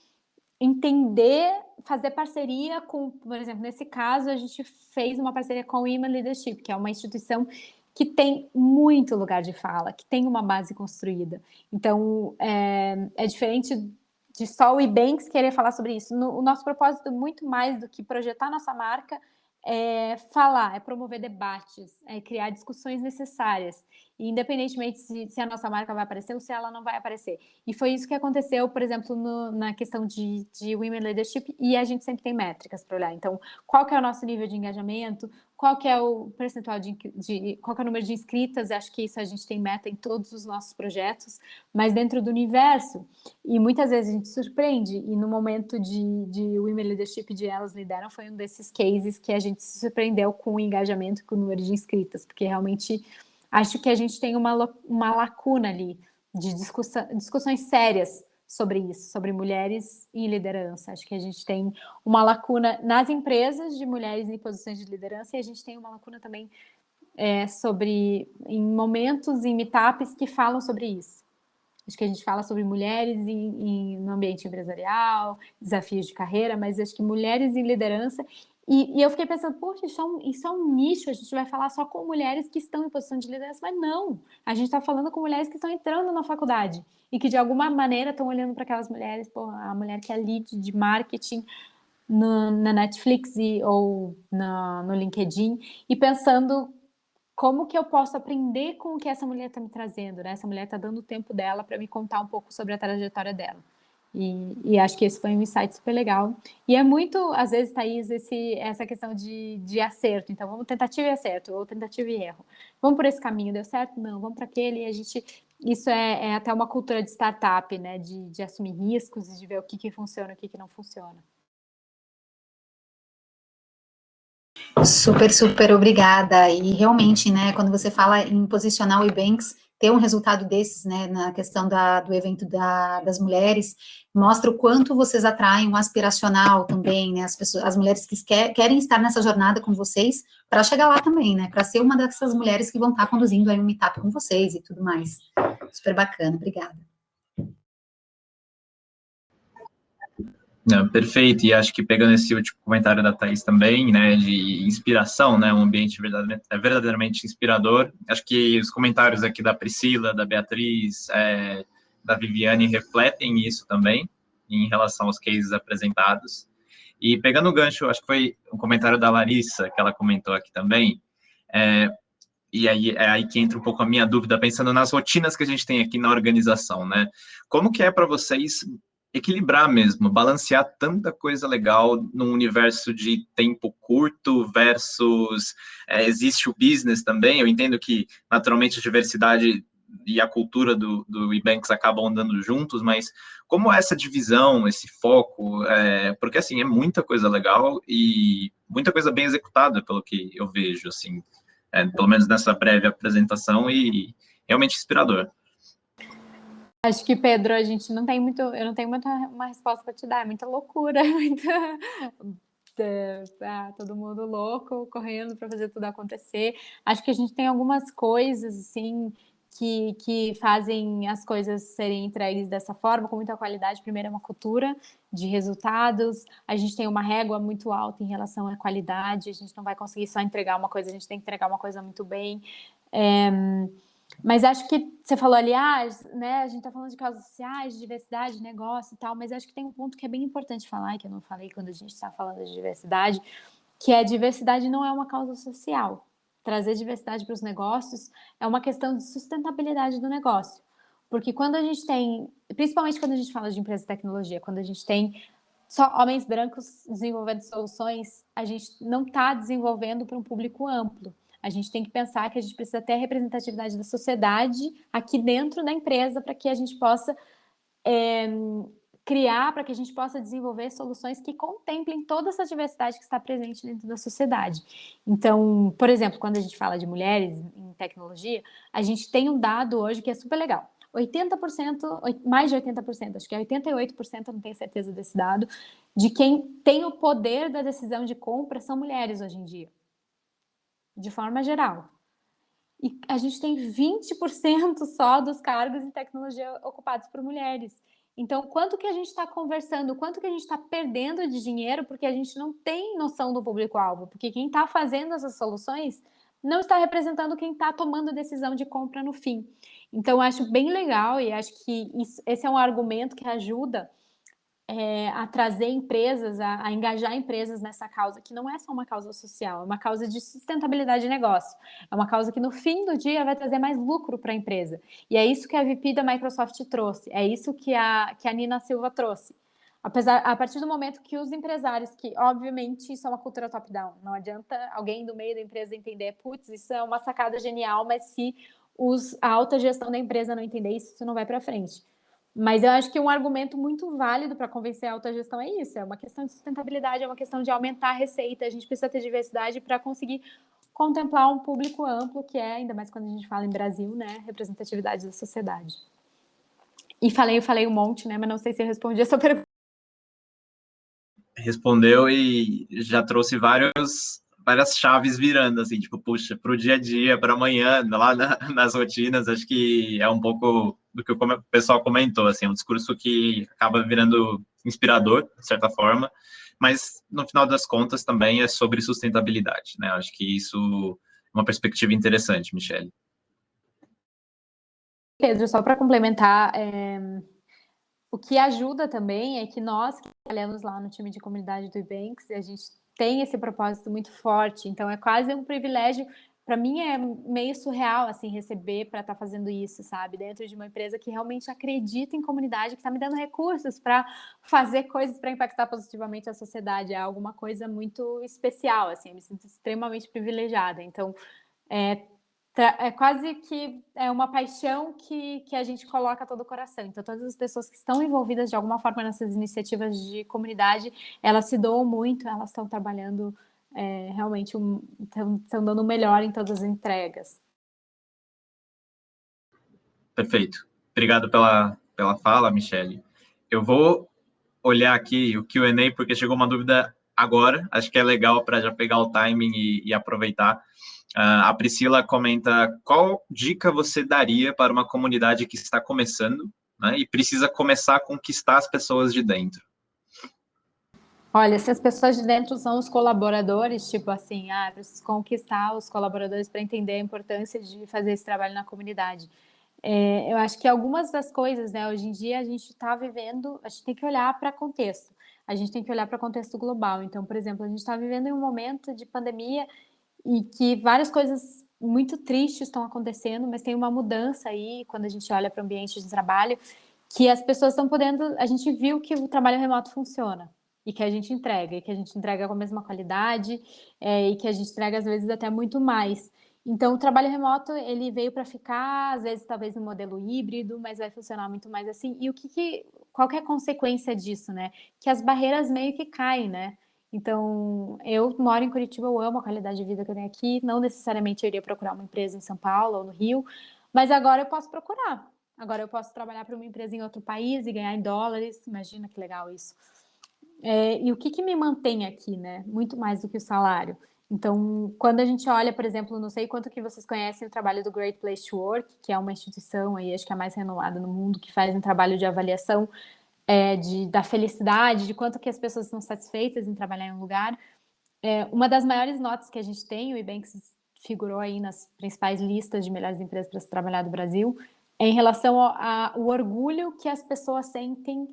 entender, fazer parceria com, por exemplo, nesse caso, a gente fez uma parceria com o Women Leadership, que é uma instituição que tem muito lugar de fala, que tem uma base construída. Então, é diferente de só o Ebanks querer falar sobre isso. O nosso propósito, muito mais do que projetar nossa marca, é falar, é promover debates, é criar discussões necessárias, e independentemente se a nossa marca vai aparecer ou se ela não vai aparecer. E foi isso que aconteceu, por exemplo, na questão de Women Leadership, e a gente sempre tem métricas para olhar. Então, qual que é o nosso nível de engajamento, qual que é o percentual qual que é o número de inscritas, acho que isso a gente tem meta em todos os nossos projetos, mas dentro do universo, e muitas vezes a gente surpreende, e no momento de Women Leadership de Elas Lideram, foi um desses cases que a gente se surpreendeu com o engajamento, com o número de inscritas, porque realmente acho que a gente tem uma lacuna ali de discussões sérias sobre isso, sobre mulheres em liderança. Acho que a gente tem uma lacuna nas empresas de mulheres em posições de liderança, e a gente tem uma lacuna também em momentos, em meetups que falam sobre isso. Acho que a gente fala sobre mulheres no ambiente empresarial, desafios de carreira, mas acho que mulheres em liderança. E eu fiquei pensando, poxa, isso é um nicho, a gente vai falar só com mulheres que estão em posição de liderança, mas não, a gente está falando com mulheres que estão entrando na faculdade e que de alguma maneira estão olhando para aquelas mulheres, a mulher que é lead de marketing na Netflix ou no LinkedIn, e pensando como que eu posso aprender com o que essa mulher está me trazendo, né? Essa mulher está dando o tempo dela para me contar um pouco sobre a trajetória dela. E acho que esse foi um insight super legal. E é muito, às vezes, Thaís, essa questão de acerto. Então, vamos tentativa e acerto, ou tentativa e erro. Vamos por esse caminho, deu certo? Não, vamos para aquele. E isso é até uma cultura de startup, né? De assumir riscos e de ver o que funciona e o que não funciona. Super, super obrigada. E realmente, né, quando você fala em posicionar o Ebanks, ter um resultado desses, né, na questão do evento das mulheres, mostra o quanto vocês atraem um aspiracional também, né, as mulheres que querem estar nessa jornada com vocês, para chegar lá também, né, para ser uma dessas mulheres que vão estar conduzindo aí um meetup com vocês e tudo mais. Super bacana, obrigada. Não, perfeito, e acho que pegando esse último comentário da Thaís também, né, de inspiração, né, um ambiente verdadeiramente inspirador, acho que os comentários aqui da Priscila, da Beatriz, da Viviane refletem isso também, em relação aos cases apresentados, e pegando o gancho, acho que foi um comentário da Larissa, que ela comentou aqui também, e aí é aí que entra um pouco a minha dúvida, pensando nas rotinas que a gente tem aqui na organização, né, como que é para vocês equilibrar mesmo, balancear tanta coisa legal num universo de tempo curto versus existe o business também. Eu entendo que naturalmente a diversidade e a cultura do Ebanks acabam andando juntos, mas como é essa divisão, esse foco, porque assim, é muita coisa legal e muita coisa bem executada, pelo que eu vejo, assim, pelo menos nessa breve apresentação, e realmente inspirador. Acho que, Pedro, eu não tenho muita uma resposta para te dar, é muita loucura, todo mundo louco, correndo para fazer tudo acontecer. Acho que a gente tem algumas coisas, assim, que fazem as coisas serem entregues dessa forma, com muita qualidade. Primeiro, é uma cultura de resultados, a gente tem uma régua muito alta em relação à qualidade, a gente não vai conseguir só entregar uma coisa, a gente tem que entregar uma coisa muito bem. Mas acho que você falou ali, né, a gente está falando de causas sociais, de diversidade, de negócio e tal, mas acho que tem um ponto que é bem importante falar, e que eu não falei quando a gente está falando de diversidade, que a diversidade não é uma causa social. Trazer diversidade para os negócios é uma questão de sustentabilidade do negócio. Porque quando a gente tem, principalmente quando a gente fala de empresa de tecnologia, quando a gente tem só homens brancos desenvolvendo soluções, a gente não está desenvolvendo para um público amplo. A gente tem que pensar que a gente precisa ter a representatividade da sociedade aqui dentro da empresa para que a gente possa criar, para que a gente possa desenvolver soluções que contemplem toda essa diversidade que está presente dentro da sociedade. Então, por exemplo, quando a gente fala de mulheres em tecnologia, a gente tem um dado hoje que é super legal. 80%, mais de 80%, acho que é 88%, eu não tenho certeza desse dado, de quem tem o poder da decisão de compra são mulheres hoje em dia, de forma geral. E a gente tem 20% só dos cargos em tecnologia ocupados por mulheres. Então, quanto que a gente está conversando, quanto que a gente está perdendo de dinheiro porque a gente não tem noção do público-alvo, porque quem está fazendo essas soluções não está representando quem está tomando decisão de compra no fim. Então, eu acho bem legal e acho que esse é um argumento que ajuda a trazer empresas, a engajar empresas nessa causa, que não é só uma causa social, é uma causa de sustentabilidade de negócio. É uma causa que, no fim do dia, vai trazer mais lucro para a empresa. E é isso que a VP da Microsoft trouxe, é isso que a Nina Silva trouxe. A partir do momento que os empresários, que, obviamente, isso é uma cultura top-down, não adianta alguém do meio da empresa entender, putz, isso é uma sacada genial, mas se a alta gestão da empresa não entender isso, isso não vai para frente. Mas eu acho que um argumento muito válido para convencer a alta gestão é isso, é uma questão de sustentabilidade, é uma questão de aumentar a receita, a gente precisa ter diversidade para conseguir contemplar um público amplo, que é, ainda mais quando a gente fala em Brasil, né, representatividade da sociedade. E eu falei um monte, né, mas não sei se eu respondi a sua pergunta. Respondeu e já trouxe vários várias chaves virando, assim, tipo, puxa, para o dia a dia, para amanhã, lá nas rotinas, acho que é um pouco do que o pessoal comentou, assim, um discurso que acaba virando inspirador, de certa forma, mas no final das contas também é sobre sustentabilidade, né? Acho que isso é uma perspectiva interessante, Michele. Pedro, só para complementar, o que ajuda também é que nós que trabalhamos lá no time de comunidade do Ebanks, a gente tem esse propósito muito forte, então é quase um privilégio. Para mim é meio surreal, assim, receber para estar fazendo isso, sabe? Dentro de uma empresa que realmente acredita em comunidade, que está me dando recursos para fazer coisas para impactar positivamente a sociedade. É alguma coisa muito especial, assim, eu me sinto extremamente privilegiada. Então, é quase que é uma paixão que a gente coloca todo o coração. Então, todas as pessoas que estão envolvidas de alguma forma nessas iniciativas de comunidade, elas se doam muito, elas estão trabalhando realmente, estão dando o melhor em todas as entregas. Perfeito. Obrigado pela fala, Michele. Eu vou olhar aqui o Q&A, porque chegou uma dúvida agora, acho que é legal para já pegar o timing e aproveitar. A Priscila comenta, qual dica você daria para uma comunidade que está começando, né, e precisa começar a conquistar as pessoas de dentro? Olha, se as pessoas de dentro são os colaboradores, tipo assim, preciso conquistar os colaboradores para entender a importância de fazer esse trabalho na comunidade. Eu acho que algumas das coisas, né, hoje em dia a gente está vivendo, a gente tem que olhar para contexto, a gente tem que olhar para contexto global. Então, por exemplo, a gente está vivendo em um momento de pandemia e que várias coisas muito tristes estão acontecendo, mas tem uma mudança aí quando a gente olha para o ambiente de trabalho, que as pessoas estão podendo. A gente viu que o trabalho remoto funciona e que a gente entrega, e que a gente entrega com a mesma qualidade, e que a gente entrega às vezes até muito mais. Então, o trabalho remoto ele veio para ficar, às vezes talvez no modelo híbrido, mas vai funcionar muito mais assim. E qual que é a consequência disso, né? Que as barreiras meio que caem, né? Então, eu moro em Curitiba, eu amo a qualidade de vida que eu tenho aqui. Não necessariamente eu iria procurar uma empresa em São Paulo ou no Rio, mas agora eu posso procurar. Agora eu posso trabalhar para uma empresa em outro país e ganhar em dólares. Imagina que legal isso. E o que me mantém aqui, né? Muito mais do que o salário. Então, quando a gente olha, por exemplo, não sei quanto que vocês conhecem o trabalho do Great Place to Work, que é uma instituição aí, acho que é a mais renomada no mundo, que faz um trabalho de avaliação da felicidade, de quanto que as pessoas estão satisfeitas em trabalhar em um lugar. Uma das maiores notas que a gente tem, o Ebanks figurou aí nas principais listas de melhores empresas para se trabalhar do Brasil, é em relação ao orgulho que as pessoas sentem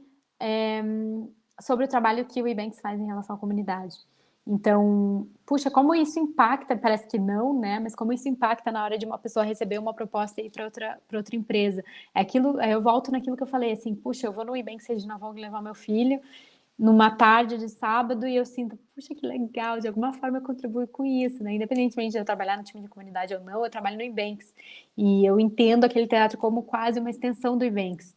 sobre o trabalho que o Ebanks faz em relação à comunidade. Então, puxa, como isso impacta, parece que não, né? Mas como isso impacta na hora de uma pessoa receber uma proposta e ir para outra empresa. Eu volto naquilo que eu falei, assim, puxa, eu vou no Ebanks de Nova York levar meu filho numa tarde de sábado e eu sinto, puxa, que legal, de alguma forma eu contribuo com isso, né? Independentemente de eu trabalhar no time de comunidade ou não, eu trabalho no Ebanks e eu entendo aquele teatro como quase uma extensão do Ebanks.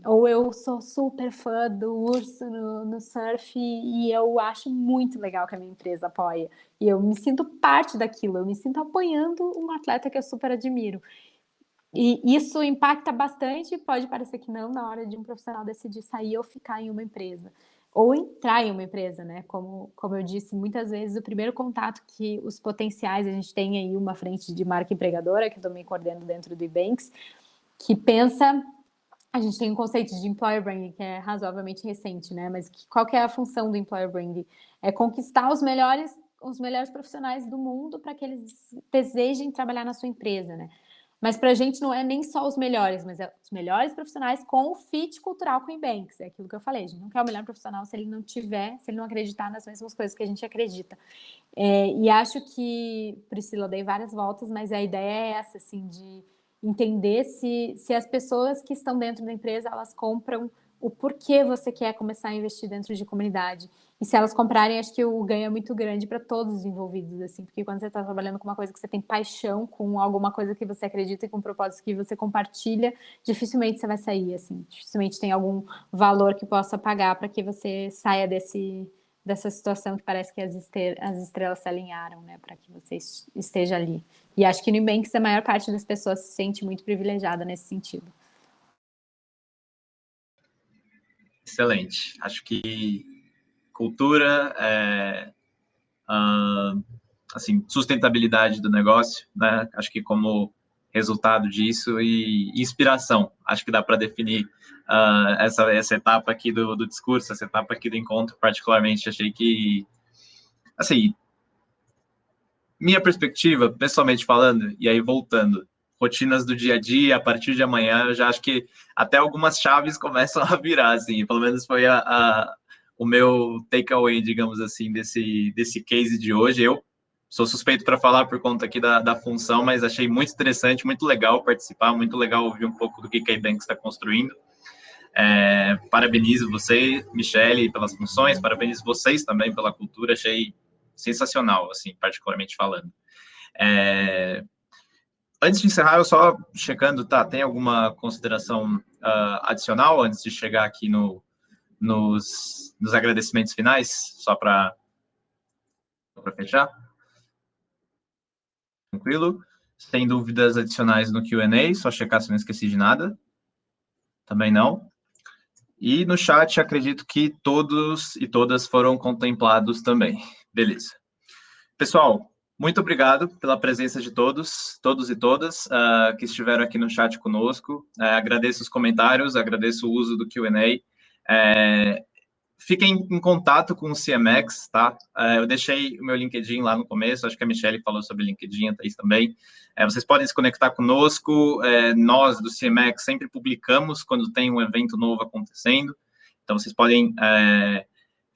Ou eu sou super fã do urso no surf e eu acho muito legal que a minha empresa apoia. E eu me sinto parte daquilo, eu me sinto apoiando uma atleta que eu super admiro. E isso impacta bastante, pode parecer que não, na hora de um profissional decidir sair ou ficar em uma empresa. Ou entrar em uma empresa, né? Como eu disse, muitas vezes o primeiro contato que os potenciais, a gente tem aí uma frente de marca empregadora, que eu também coordeno dentro do Ebanks, que pensa. A gente tem um conceito de employer branding que é razoavelmente recente, né? Mas qual que é a função do employer branding? É conquistar os melhores profissionais do mundo para que eles desejem trabalhar na sua empresa, né? Mas para a gente não é nem só os melhores, mas é os melhores profissionais com o fit cultural com o Ebanks. É aquilo que eu falei, a gente não quer o melhor profissional se ele não acreditar nas mesmas coisas que a gente acredita. E acho que, Priscila, eu dei várias voltas, mas a ideia é essa, assim, de entender se as pessoas que estão dentro da empresa, elas compram o porquê você quer começar a investir dentro de comunidade. E se elas comprarem, acho que o ganho é muito grande para todos os envolvidos, assim, porque quando você está trabalhando com uma coisa que você tem paixão, com alguma coisa que você acredita e com um propósito que você compartilha, dificilmente você vai sair, assim, dificilmente tem algum valor que possa pagar para que você saia dessa situação que parece que as estrelas se alinharam, né, para que você esteja ali. E acho que no Ebanks a maior parte das pessoas se sente muito privilegiada nesse sentido. Excelente. Acho que cultura assim, sustentabilidade do negócio, né? Acho que como resultado disso e inspiração, acho que dá para definir essa etapa aqui do discurso, essa etapa aqui do encontro, particularmente, achei que, assim, minha perspectiva, pessoalmente falando, e aí voltando, rotinas do dia a dia, a partir de amanhã, eu já acho que até algumas chaves começam a virar, assim, pelo menos foi o meu takeaway, digamos assim, desse case de hoje. Eu sou suspeito para falar por conta aqui da função, mas achei muito interessante, muito legal participar, muito legal ouvir um pouco do que a Ebanks está construindo. Parabenizo você, Michele, pelas funções, parabenizo vocês também pela cultura, achei sensacional, assim, particularmente falando. Antes de encerrar, eu só checando, tá, tem alguma consideração adicional antes de chegar aqui nos agradecimentos finais, só para fechar? Tranquilo? Sem dúvidas adicionais no Q&A, só checar se não esqueci de nada. Também não. E no chat, acredito que todos e todas foram contemplados também. Beleza. Pessoal, muito obrigado pela presença de todos e todas que estiveram aqui no chat conosco. Agradeço os comentários, agradeço o uso do Q&A. Fiquem em contato com o CMX, tá? Eu deixei o meu LinkedIn lá no começo, acho que a Michele falou sobre o LinkedIn, a Thaís também. Vocês podem se conectar conosco, nós do CMX sempre publicamos quando tem um evento novo acontecendo, então vocês podem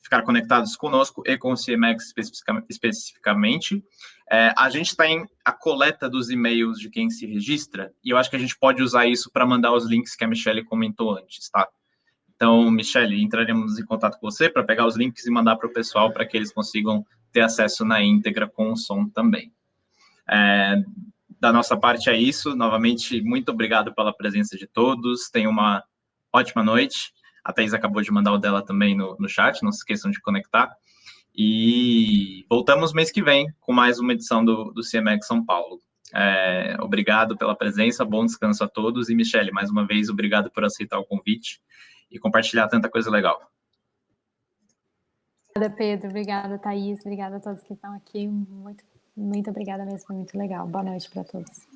ficar conectados conosco e com o CMX especificamente. A gente está em a coleta dos e-mails de quem se registra, e eu acho que a gente pode usar isso para mandar os links que a Michele comentou antes, tá? Então, Michele, entraremos em contato com você para pegar os links e mandar para o pessoal para que eles consigam ter acesso na íntegra com o som também. Da nossa parte é isso. Novamente, muito obrigado pela presença de todos. Tenham uma ótima noite. A Thaís acabou de mandar o dela também no chat, não se esqueçam de conectar. E voltamos mês que vem com mais uma edição do CMX São Paulo. Obrigado pela presença, bom descanso a todos. E, Michele, mais uma vez, obrigado por aceitar o convite e compartilhar tanta coisa legal. Obrigada, Pedro. Obrigada, Thaís. Obrigada a todos que estão aqui. Muito obrigada mesmo, foi muito legal. Boa noite para todos.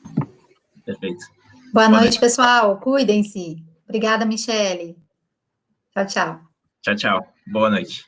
Perfeito. Boa noite, pessoal. Cuidem-se. Obrigada, Michele. Tchau, tchau. Tchau, tchau. Boa noite.